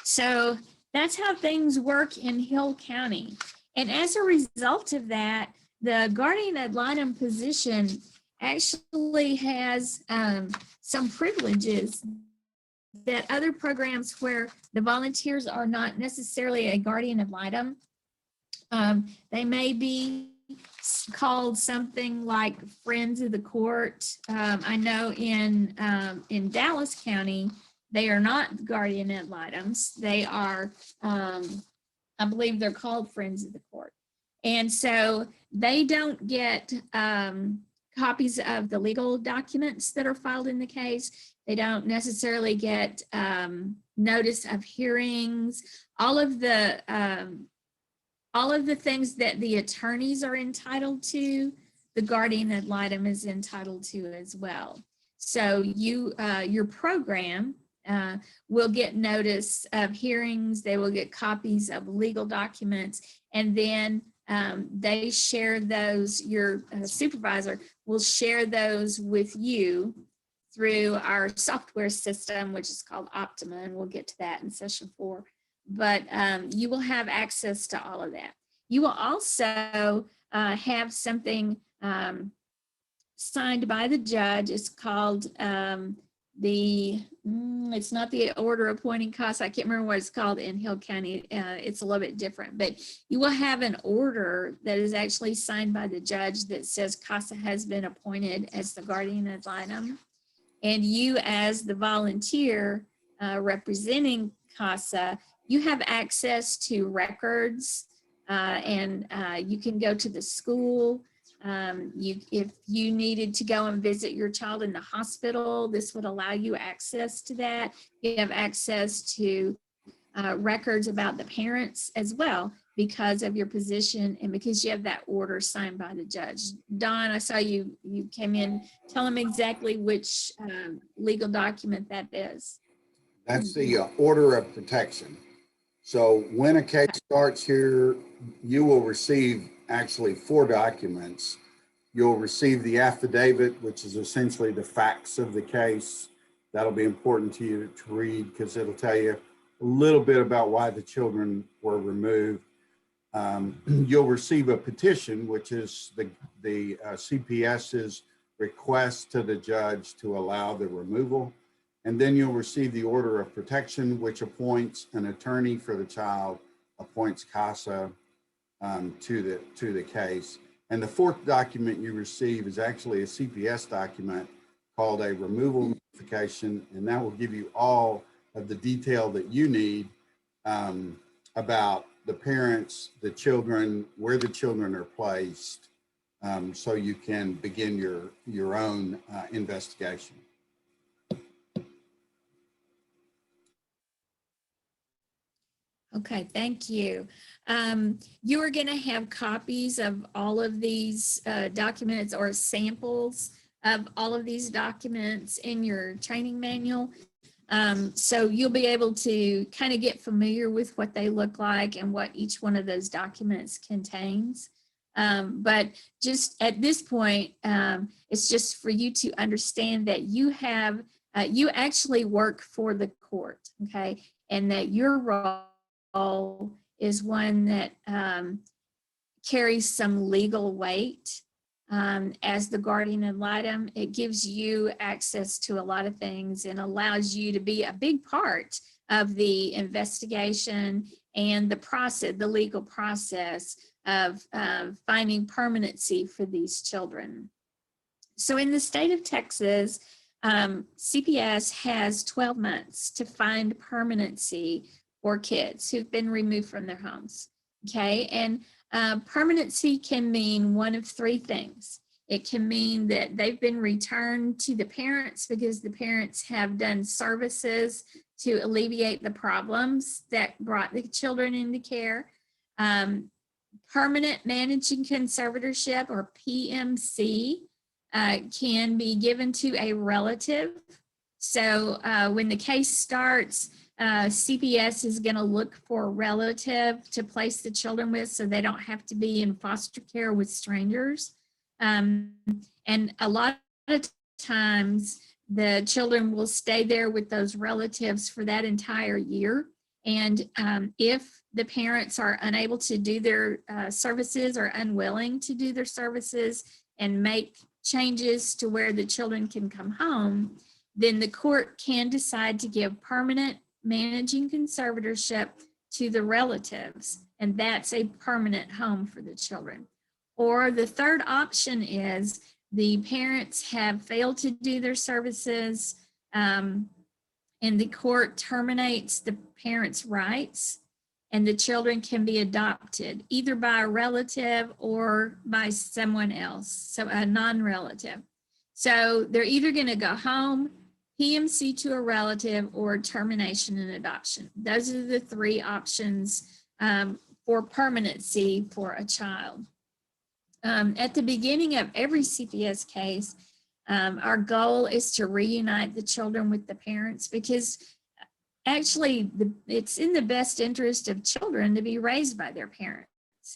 So that's how things work in Hill County. And as a result of that, the guardian ad litem position actually has some privileges that other programs where the volunteers are not necessarily a guardian ad litem. They may be called something like friends of the court. I know in Dallas County, they are not guardian ad litems. They are, I believe they're called friends of the court. And so they don't get copies of the legal documents that are filed in the case. They don't necessarily get notice of hearings, all of the things that the attorneys are entitled to, the guardian ad litem is entitled to as well. So your program will get notice of hearings, they will get copies of legal documents, and then they share those, your supervisor will share those with you through our software system, which is called Optima, and we'll get to that in session 4. But you will have access to all of that. You will also have something signed by the judge. It's called it's not the order appointing CASA. I can't remember what it's called in Hill County. It's a little bit different, but you will have an order that is actually signed by the judge that says CASA has been appointed as the guardian ad litem. And you, as the volunteer representing CASA, you have access to records and you can go to the school. If you needed to go and visit your child in the hospital, this would allow you access to that. You have access to records about the parents as well because of your position and because you have that order signed by the judge. Don, I saw you came in. Tell them exactly which legal document that is. That's the order of protection. So when a case starts here, you will receive actually 4 documents. You'll receive the affidavit, which is essentially the facts of the case. That'll be important to you to read because it'll tell you a little bit about why the children were removed. You'll receive a petition, which is the CPS's request to the judge to allow the removal. And then you'll receive the order of protection, which appoints an attorney for the child, appoints CASA to the case. And the 4th document you receive is actually a CPS document called a removal notification, and that will give you all of the detail that you need about the parents, the children, where the children are placed, so you can begin your own investigation. Okay, thank you. You are going to have copies of all of these documents or samples of all of these documents in your training manual. So you'll be able to kind of get familiar with what they look like and what each one of those documents contains. But just at this point, it's just for you to understand that you have, you actually work for the court, okay? And that your role is one that carries some legal weight. As the guardian ad litem, it gives you access to a lot of things and allows you to be a big part of the investigation and the process, the legal process of finding permanency for these children. So in the state of Texas, CPS has 12 months to find permanency for kids who've been removed from their homes. Okay, and permanency can mean one of three things. It can mean that they've been returned to the parents because the parents have done services to alleviate the problems that brought the children into care. Permanent managing conservatorship, or PMC, can be given to a relative. So when the case starts, CPS is going to look for a relative to place the children with so they don't have to be in foster care with strangers. And a lot of times the children will stay there with those relatives for that entire year. And if the parents are unable to do their services or unwilling to do their services and make changes to where the children can come home, then the court can decide to give permanent managing conservatorship to the relatives, and that's a permanent home for the children. Or the third option is the parents have failed to do their services, and the court terminates the parents' rights, and the children can be adopted either by a relative or by someone else, so a non-relative. So they're either going to go home, PMC to a relative, or termination and adoption. Those are the three options for permanency for a child. At the beginning of every CPS case, our goal is to reunite the children with the parents, because actually it's in the best interest of children to be raised by their parents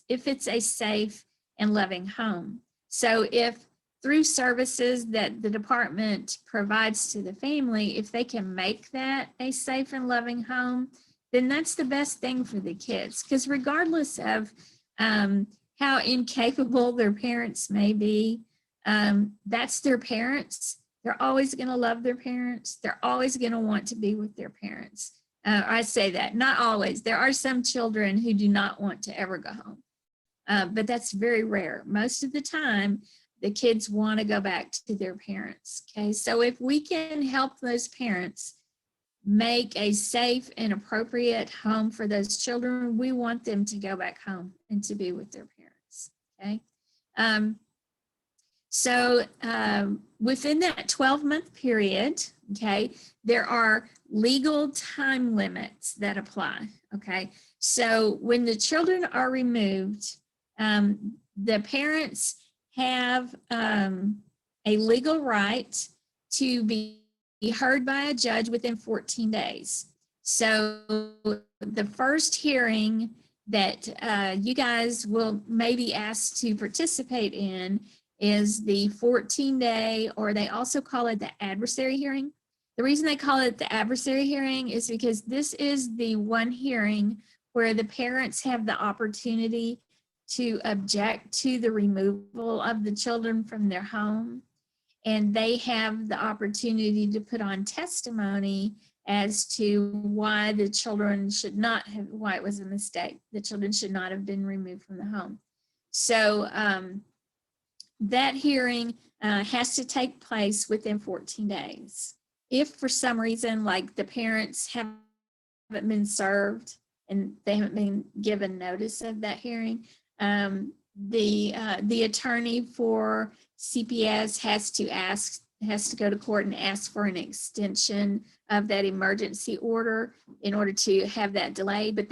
if it's a safe and loving home. So if through services that the department provides to the family, if they can make that a safe and loving home, then that's the best thing for the kids. Because regardless of how incapable their parents may be, that's their parents. They're always going to love their parents. They're always going to want to be with their parents. I say that, not always. There are some children who do not want to ever go home, but that's very rare. Most of the time, the kids want to go back to their parents. Okay, so if we can help those parents make a safe and appropriate home for those children, we want them to go back home and to be with their parents. Okay. So within that 12-month period, okay, there are legal time limits that apply. Okay, so when the children are removed, the parents have a legal right to be heard by a judge within 14 days. So the first hearing that you guys will maybe asked to participate in is the 14-day, or they also call it the adversary hearing. The reason they call it the adversary hearing is because this is the one hearing where the parents have the opportunity to object to the removal of the children from their home. And they have the opportunity to put on testimony as to why the children should not have, why it was a mistake. The children should not have been removed from the home. So that hearing has to take place within 14 days. If for some reason, like the parents haven't been served and they haven't been given notice of that hearing, the attorney for CPS has to go to court and ask for an extension of that emergency order in order to have that delayed. But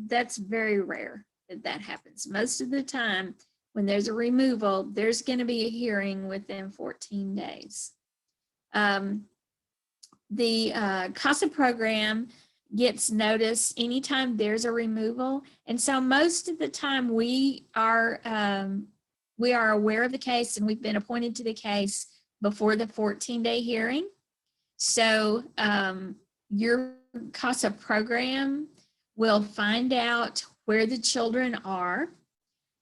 that's very rare that happens. Most of the time, when there's a removal, there's going to be a hearing within 14 days. The CASA program gets notice anytime there's a removal. And so most of the time we are aware of the case and we've been appointed to the case before the 14-day hearing. So your CASA program will find out where the children are,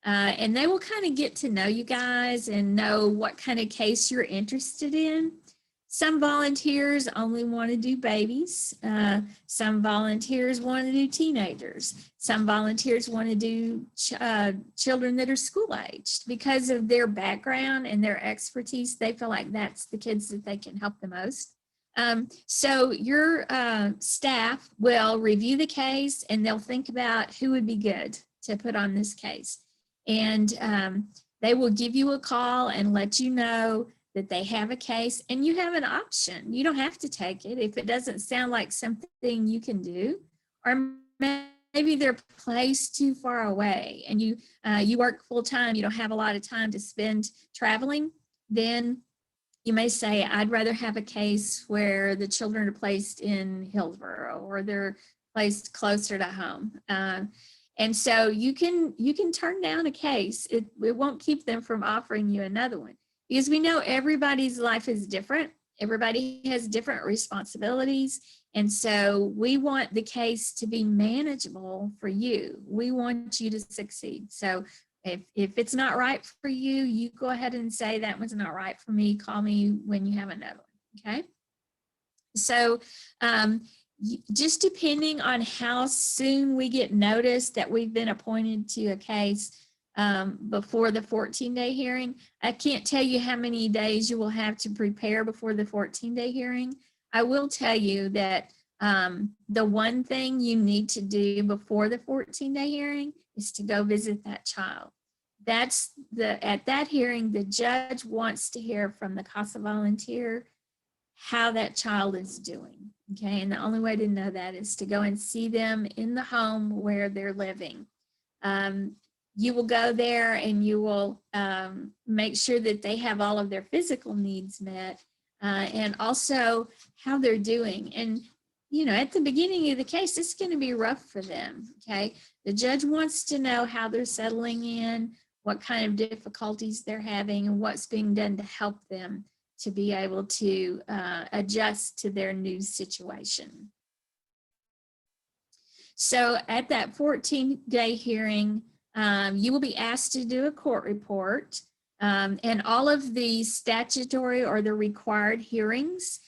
and they will kind of get to know you guys and know what kind of case you're interested in. Some volunteers only want to do babies. Some volunteers want to do teenagers. Some volunteers want to do children that are school-aged. Because of their background and their expertise, they feel like that's the kids that they can help the most. So your staff will review the case, and they'll think about who would be good to put on this case. And they will give you a call and let you know that they have a case, and you have an option. You don't have to take it if it doesn't sound like something you can do, or maybe they're placed too far away and you work full time, you don't have a lot of time to spend traveling. Then you may say, I'd rather have a case where the children are placed in Hillsborough or they're placed closer to home. And so you can turn down a case. It won't keep them from offering you another one, because we know everybody's life is different. Everybody has different responsibilities. And so we want the case to be manageable for you. We want you to succeed. So if it's not right for you, you go ahead and say, that one's not right for me. Call me when you have another one, okay? So just depending on how soon we get notice that we've been appointed to a case before the 14-day hearing, I can't tell you how many days you will have to prepare before the 14-day hearing. I will tell you that the one thing you need to do before the 14-day hearing is to go visit that child. At that hearing, the judge wants to hear from the CASA volunteer how that child is doing, okay? And the only way to know that is to go and see them in the home where they're living. You will go there and you will make sure that they have all of their physical needs met, and also how they're doing. And, you know, at the beginning of the case, it's going to be rough for them, okay? The judge wants to know how they're settling in, what kind of difficulties they're having, and what's being done to help them to be able to adjust to their new situation. So at that 14-day hearing, you will be asked to do a court report, and all of the statutory or the required hearings,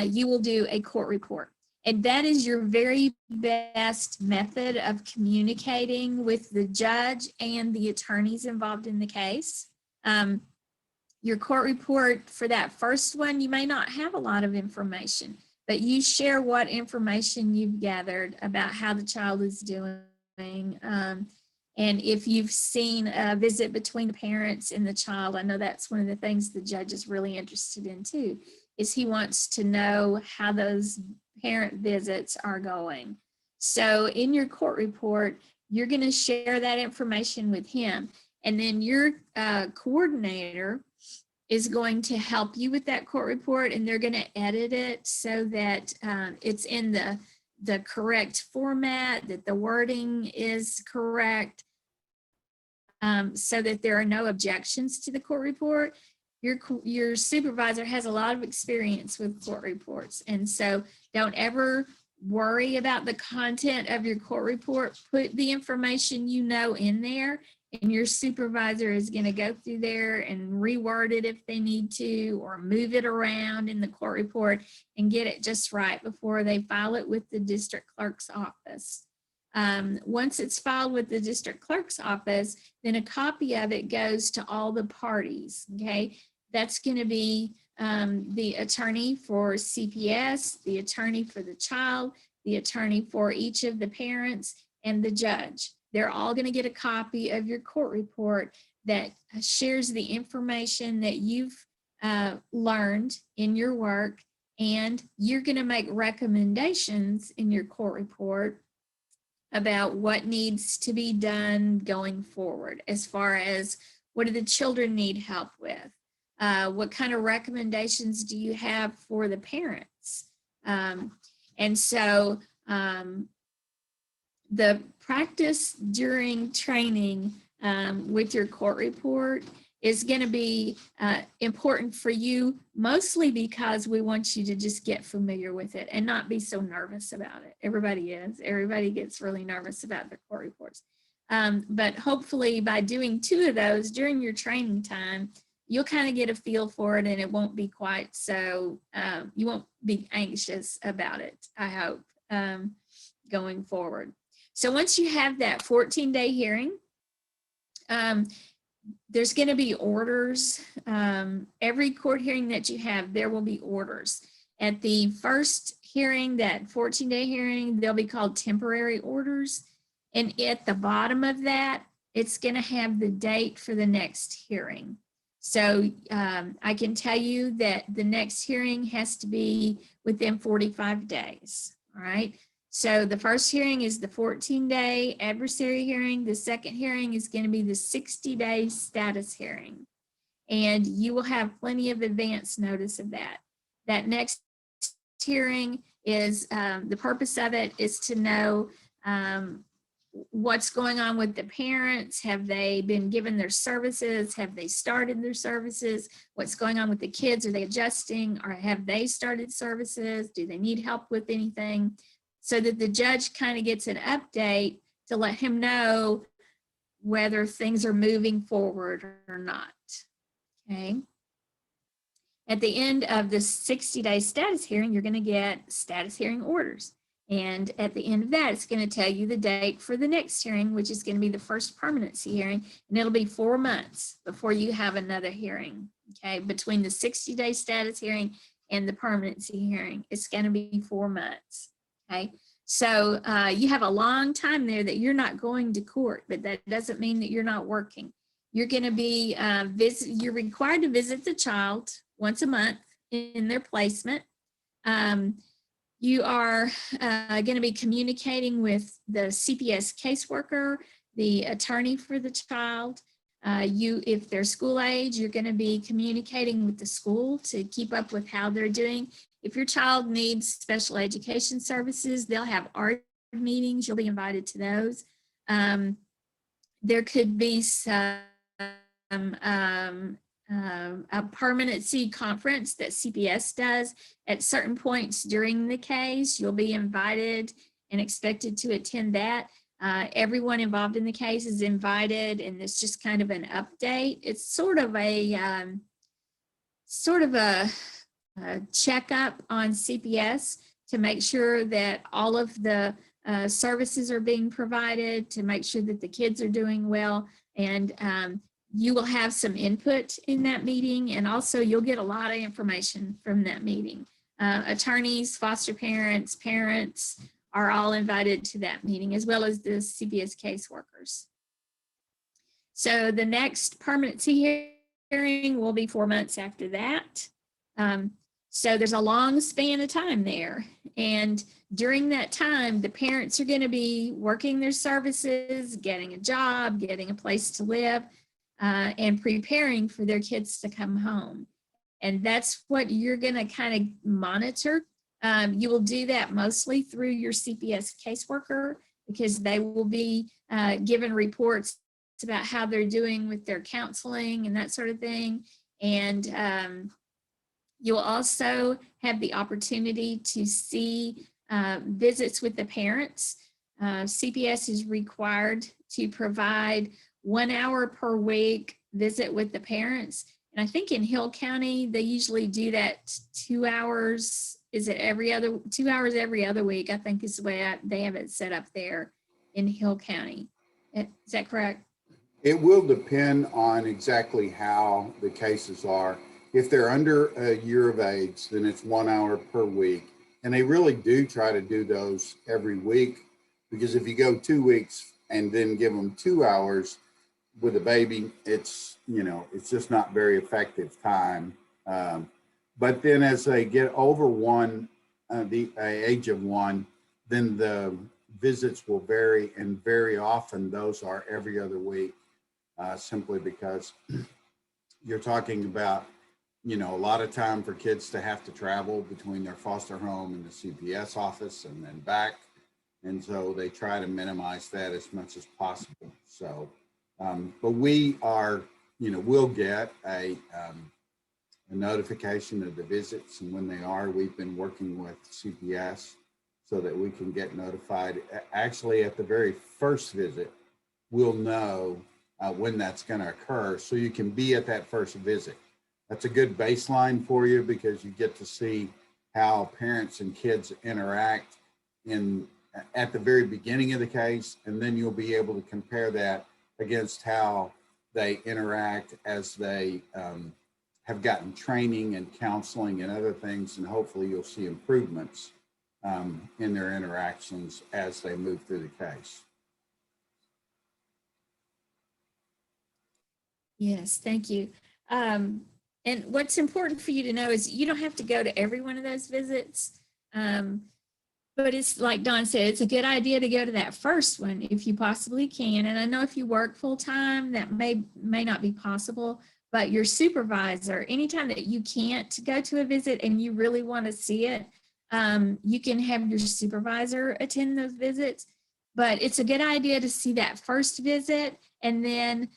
you will do a court report. And that is your very best method of communicating with the judge and the attorneys involved in the case. Your court report for that first one, you may not have a lot of information, but you share what information you've gathered about how the child is doing. And if you've seen a visit between the parents and the child, I know that's one of the things the judge is really interested in too, is he wants to know how those parent visits are going. So in your court report, you're going to share that information with him. And then your coordinator is going to help you with that court report, and they're going to edit it so that it's in the correct format, that the wording is correct, so that there are no objections to the court report. Your supervisor has a lot of experience with court reports, and so don't ever worry about the content of your court report. Put the information you know in there, and your supervisor is going to go through there and reword it if they need to, or move it around in the court report and get it just right before they file it with the district clerk's office. Once it's filed with the district clerk's office, then a copy of it goes to all the parties, okay? That's going to be the attorney for CPS, the attorney for the child, the attorney for each of the parents, and the judge. They're all going to get a copy of your court report that shares the information that you've learned in your work, and you're going to make recommendations in your court report about what needs to be done going forward, as far as what do the children need help with? What kind of recommendations do you have for the parents? And so the practice during training with your court report is going to be important for you, mostly because we want you to just get familiar with it and not be so nervous about it. Everybody is. Everybody gets really nervous about their court reports. But hopefully by doing 2 of those during your training time, you'll kind of get a feel for it, and it won't be quite so, you won't be anxious about it, I hope, going forward. So once you have that 14-day hearing, there's going to be orders. Every court hearing that you have, there will be orders. At the first hearing, that 14-day hearing, they'll be called temporary orders. And at the bottom of that, it's going to have the date for the next hearing. So I can tell you that the next hearing has to be within 45 days. All right. So the first hearing is the 14-day adversary hearing. The second hearing is going to be the 60-day status hearing. And you will have plenty of advance notice of that. That next hearing is, the purpose of it is to know what's going on with the parents. Have they been given their services? Have they started their services? What's going on with the kids? Are they adjusting, or have they started services? Do they need help with anything? So that the judge kind of gets an update to let him know whether things are moving forward or not. Okay. At the end of the 60-day status hearing, you're going to get status hearing orders. And at the end of that, it's going to tell you the date for the next hearing, which is going to be the first permanency hearing. And it'll be 4 months before you have another hearing. Okay. Between the 60-day status hearing and the permanency hearing, it's going to be 4 months. Okay. So you have a long time there that you're not going to court, but that doesn't mean that you're not working. You're going to be you're required to visit the child once a month in their placement. You are going to be communicating with the CPS caseworker, the attorney for the child. If they're school age, you're going to be communicating with the school to keep up with how they're doing. If your child needs special education services, they'll have art meetings. You'll be invited to those. There could be some a permanency conference that CPS does at certain points during the case. You'll be invited and expected to attend that. Everyone involved in the case is invited, and it's just kind of an update. It's sort of a checkup on CPS to make sure that all of the services are being provided, to make sure that the kids are doing well. And you will have some input in that meeting, and also you'll get a lot of information from that meeting. Attorneys, foster parents, parents are all invited to that meeting, as well as the CPS caseworkers. So the next permanency hearing will be 4 months after that. So there's a long span of time there. And during that time, the parents are going to be working their services, getting a job, getting a place to live, and preparing for their kids to come home. And that's what you're going to kind of monitor. You will do that mostly through your CPS caseworker, because they will be given reports about how they're doing with their counseling and that sort of thing. And you'll also have the opportunity to see visits with the parents. CPS is required to provide 1 hour per week visit with the parents. And I think in Hill County, they usually do that 2 hours. Is it 2 hours every other week? I think is the way they have it set up there in Hill County. Is that correct? It will depend on exactly how the cases are. If they're under a year of age, then it's 1 hour per week. And they really do try to do those every week, because if you go 2 weeks and then give them 2 hours with a baby, it's just not very effective time. But then as they get over the age of 1, then the visits will vary, and very often those are every other week, simply because you're talking about a lot of time for kids to have to travel between their foster home and the CPS office and then back. And so they try to minimize that as much as possible. So, but we are, we'll get a notification of the visits and when they are. We've been working with CPS so that we can get notified. Actually, at the very first visit, we'll know when that's going to occur, so you can be at that first visit. That's a good baseline for you because you get to see how parents and kids interact at the very beginning of the case, and then you'll be able to compare that against how they interact as they have gotten training and counseling and other things, and hopefully you'll see improvements in their interactions as they move through the case. Yes, thank you. And what's important for you to know is you don't have to go to every one of those visits. But it's like Dawn said, it's a good idea to go to that first one if you possibly can. And I know if you work full time, that may not be possible, but your supervisor, anytime that you can't go to a visit and you really want to see it, you can have your supervisor attend those visits. But it's a good idea to see that first visit, and then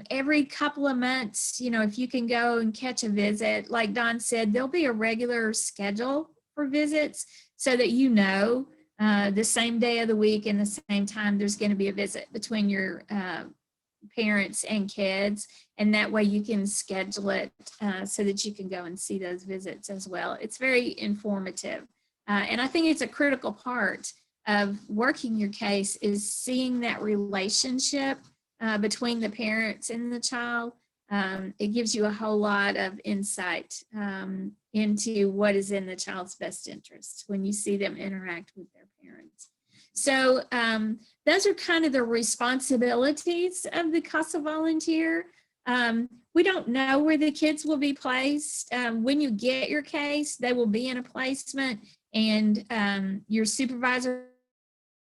every couple of months, if you can go and catch a visit, like Dawn said, there'll be a regular schedule for visits so that the same day of the week and the same time there's going to be a visit between your parents and kids, and that way you can schedule it so that you can go and see those visits as well. It's very informative, and I think it's a critical part of working your case is seeing that relationship between the parents and the child. It gives you a whole lot of insight into what is in the child's best interest when you see them interact with their parents. So those are kind of the responsibilities of the CASA volunteer. We don't know where the kids will be placed. When you get your case, they will be in a placement, and your supervisor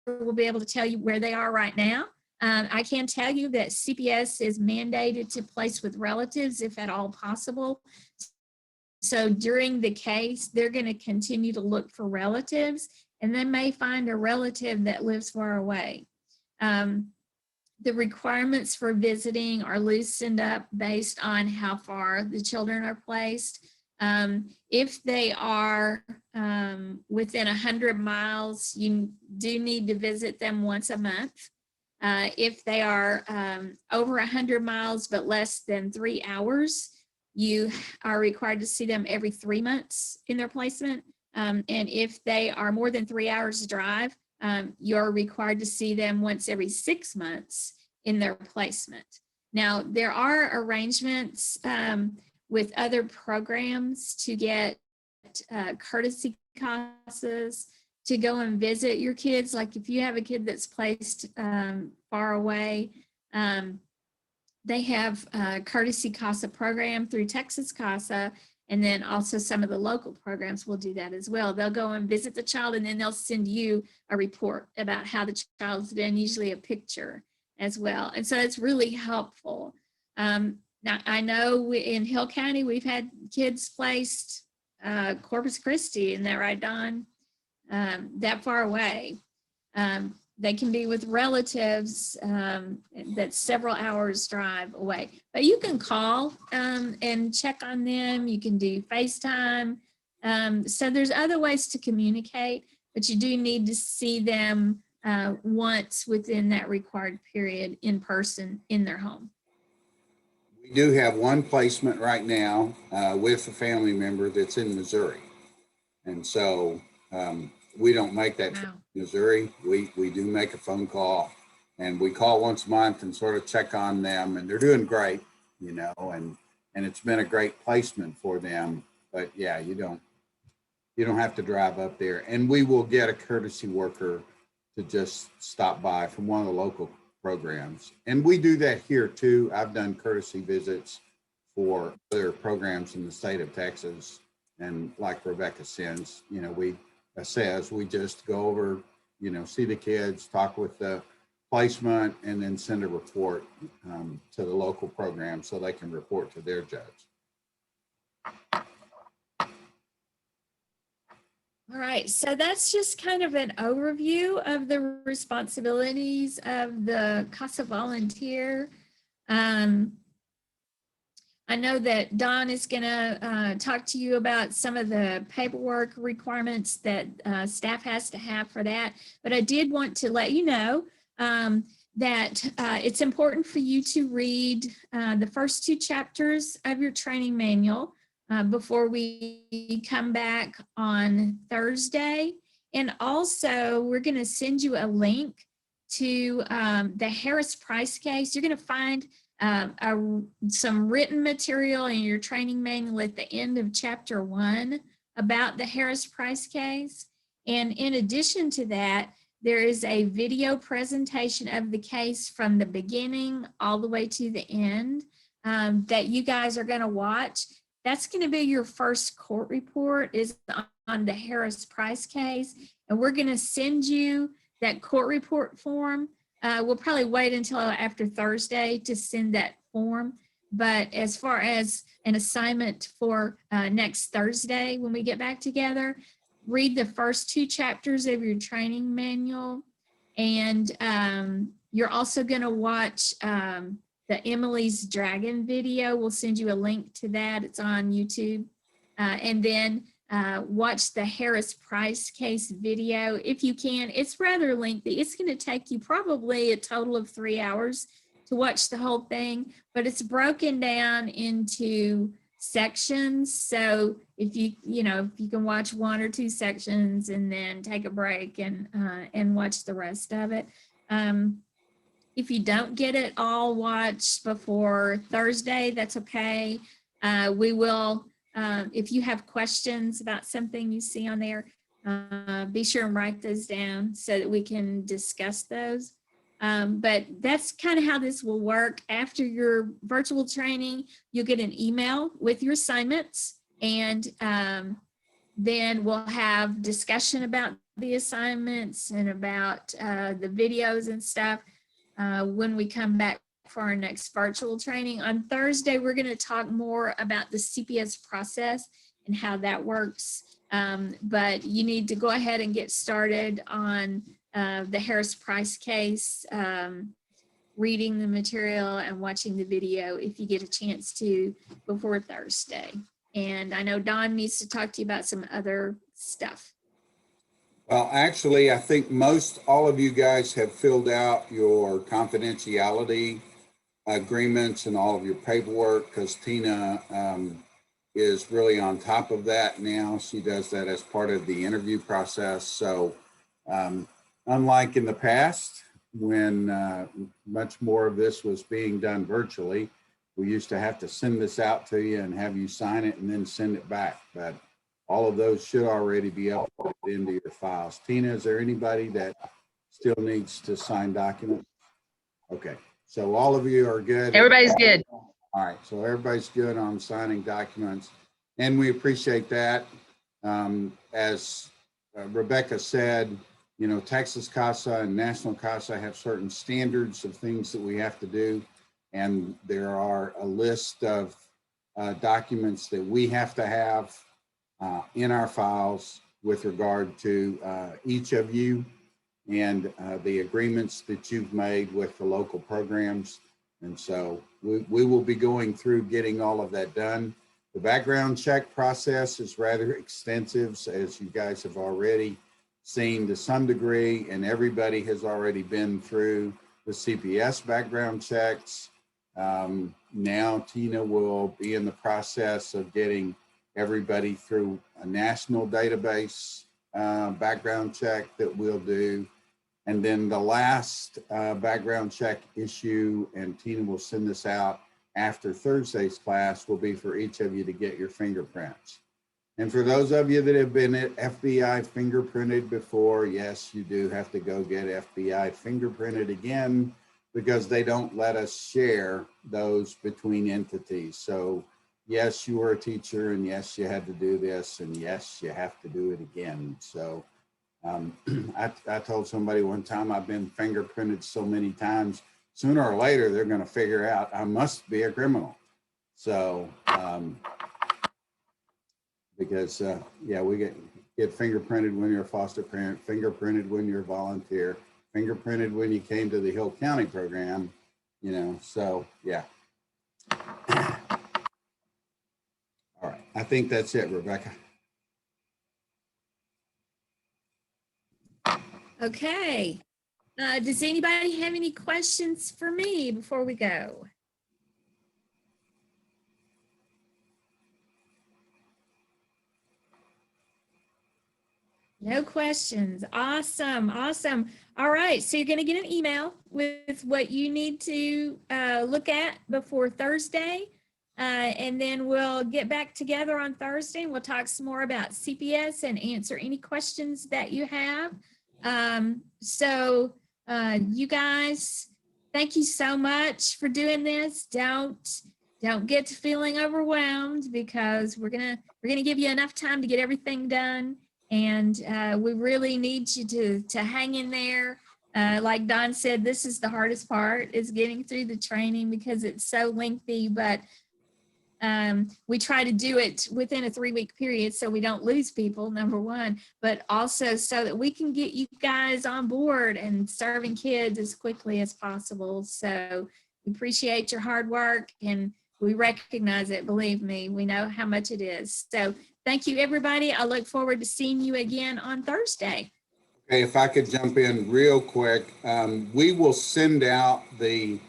will be able to tell you where they are right now. I can tell you that CPS is mandated to place with relatives if at all possible. So during the case, they're going to continue to look for relatives, and they may find a relative that lives far away. The requirements for visiting are loosened up based on how far the children are placed. If they are within 100 miles, you do need to visit them once a month. If they are over 100 miles but less than 3 hours, you are required to see them every 3 months in their placement. And if they are more than 3 hours drive, you're required to see them once every 6 months in their placement. Now, there are arrangements with other programs to get courtesy CASAs to go and visit your kids. Like if you have a kid that's placed far away, they have a courtesy CASA program through Texas CASA, and then also some of the local programs will do that as well. They'll go and visit the child, and then they'll send you a report about how the child's doing, usually a picture as well. And so it's really helpful. Now, I know in Hill County, we've had kids placed Corpus Christi, isn't that right, Don? That far away. They can be with relatives that's several hours drive away. But you can call and check on them. You can do FaceTime. So there's other ways to communicate, but you do need to see them once within that required period in person in their home. We do have one placement right now with a family member that's in Missouri. And so we don't make that trip to Missouri. We do make a phone call, and we call once a month and sort of check on them, and they're doing great, and it's been a great placement for them. But yeah, you don't have to drive up there, and we will get a courtesy worker to just stop by from one of the local programs. And we do that here too. I've done courtesy visits for other programs in the state of Texas. And like Rebecca says, we just go over, see the kids, talk with the placement, and then send a report to the local program so they can report to their judge. All right, so that's just kind of an overview of the responsibilities of the CASA volunteer. I know that Don is going to talk to you about some of the paperwork requirements that staff has to have for that, but I did want to let you know that it's important for you to read the first 2 chapters of your training manual before we come back on Thursday. And also, we're going to send you a link to the Harris Price case. You're going to find some written material in your training manual at the end of chapter 1 about the Harris Price case. And in addition to that, there is a video presentation of the case from the beginning all the way to the end that you guys are going to watch. That's going to be your first court report, is on the Harris Price case. And we're going to send you that court report form. We'll probably wait until after Thursday to send that form. But as far as an assignment for next Thursday, when we get back together, read the first 2 chapters of your training manual. And you're also going to watch the Emily's Dragon video. We'll send you a link to that. It's on YouTube. And then watch the Harris Price case video if you can. It's rather lengthy. It's going to take you probably a total of 3 hours to watch the whole thing, but it's broken down into sections. So if you can watch 1 or 2 sections and then take a break and watch the rest of it. If you don't get it all watched before Thursday, that's okay. We will, if you have questions about something you see on there, be sure and write those down so that we can discuss those. But that's kind of how this will work. After your virtual training, you'll get an email with your assignments, and then we'll have discussion about the assignments and about the videos and stuff when we come back for our next virtual training. On Thursday, we're going to talk more about the CPS process and how that works. But you need to go ahead and get started on the Harris Price case, reading the material and watching the video if you get a chance to before Thursday. And I know Don needs to talk to you about some other stuff. Well, actually, I think most all of you guys have filled out your confidentiality agreements and all of your paperwork, because Tina is really on top of that now. She does that as part of the interview process. So unlike in the past, when much more of this was being done virtually, we used to have to send this out to you and have you sign it and then send it back. But all of those should already be uploaded into your files. Tina, is there anybody that still needs to sign documents? Okay, so all of you are good. Everybody's good. All right, so everybody's good on signing documents, and we appreciate that. As Rebecca said, you know, Texas Casa and National Casa have certain standards of things that we have to do, and there are a list of documents that we have to have in our files with regard to each of you and the agreements that you've made with the local programs. And so we will be going through getting all of that done. The background check process is rather extensive, as you guys have already seen to some degree, and everybody has already been through the CPS background checks. Now Tina will be in the process of getting everybody through a national database background check that we'll do. And then the last background check issue, and Tina will send this out after Thursday's class, will be for each of you to get your fingerprints. And for those of you that have been at FBI fingerprinted before, yes, you do have to go get FBI fingerprinted again, because they don't let us share those between entities. So yes, you were a teacher, and yes, you had to do this, and yes, you have to do it again. So I told somebody one time, I've been fingerprinted so many times, sooner or later, they're going to figure out I must be a criminal. So, because yeah, we get fingerprinted when you're a foster parent, fingerprinted when you're a volunteer, fingerprinted when you came to the Hill County program, you know, so yeah. All right, I think that's it, Rebecca. Okay. Does anybody have any questions for me before we go? No questions. Awesome. Awesome. All right. So you're going to get an email with what you need to look at before Thursday. And then we'll get back together on Thursday and we'll talk some more about CPS and answer any questions that you have. You guys, thank you so much for doing this. Don't get to feeling overwhelmed, because we're gonna give you enough time to get everything done. And we really need you to hang in there. Like Don said, this is the hardest part, is getting through the training, because it's so lengthy, but we try to do it within a 3-week period so we don't lose people, number one, but also so that we can get you guys on board and serving kids as quickly as possible. So we appreciate your hard work and we recognize it. Believe me, we know how much it is. So thank you, everybody. I look forward to seeing you again on Thursday. Okay, if I could jump in real quick, we will send out the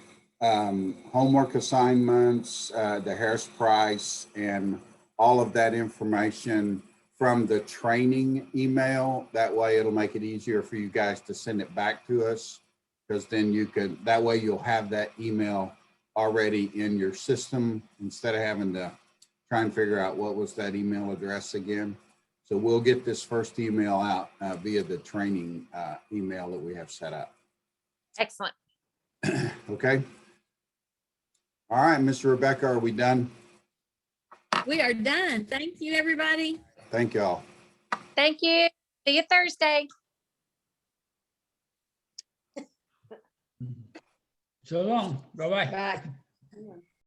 homework assignments, the Harris Price, and all of that information from the training email. That way it'll make it easier for you guys to send it back to us, because then that way you'll have that email already in your system instead of having to try and figure out what was that email address again. So we'll get this first email out via the training email that we have set up. Excellent. Okay. All right, Miss Rebecca, are we done? We are done. Thank you, everybody. Thank y'all. Thank you. See you Thursday. So long. Bye-bye. Bye.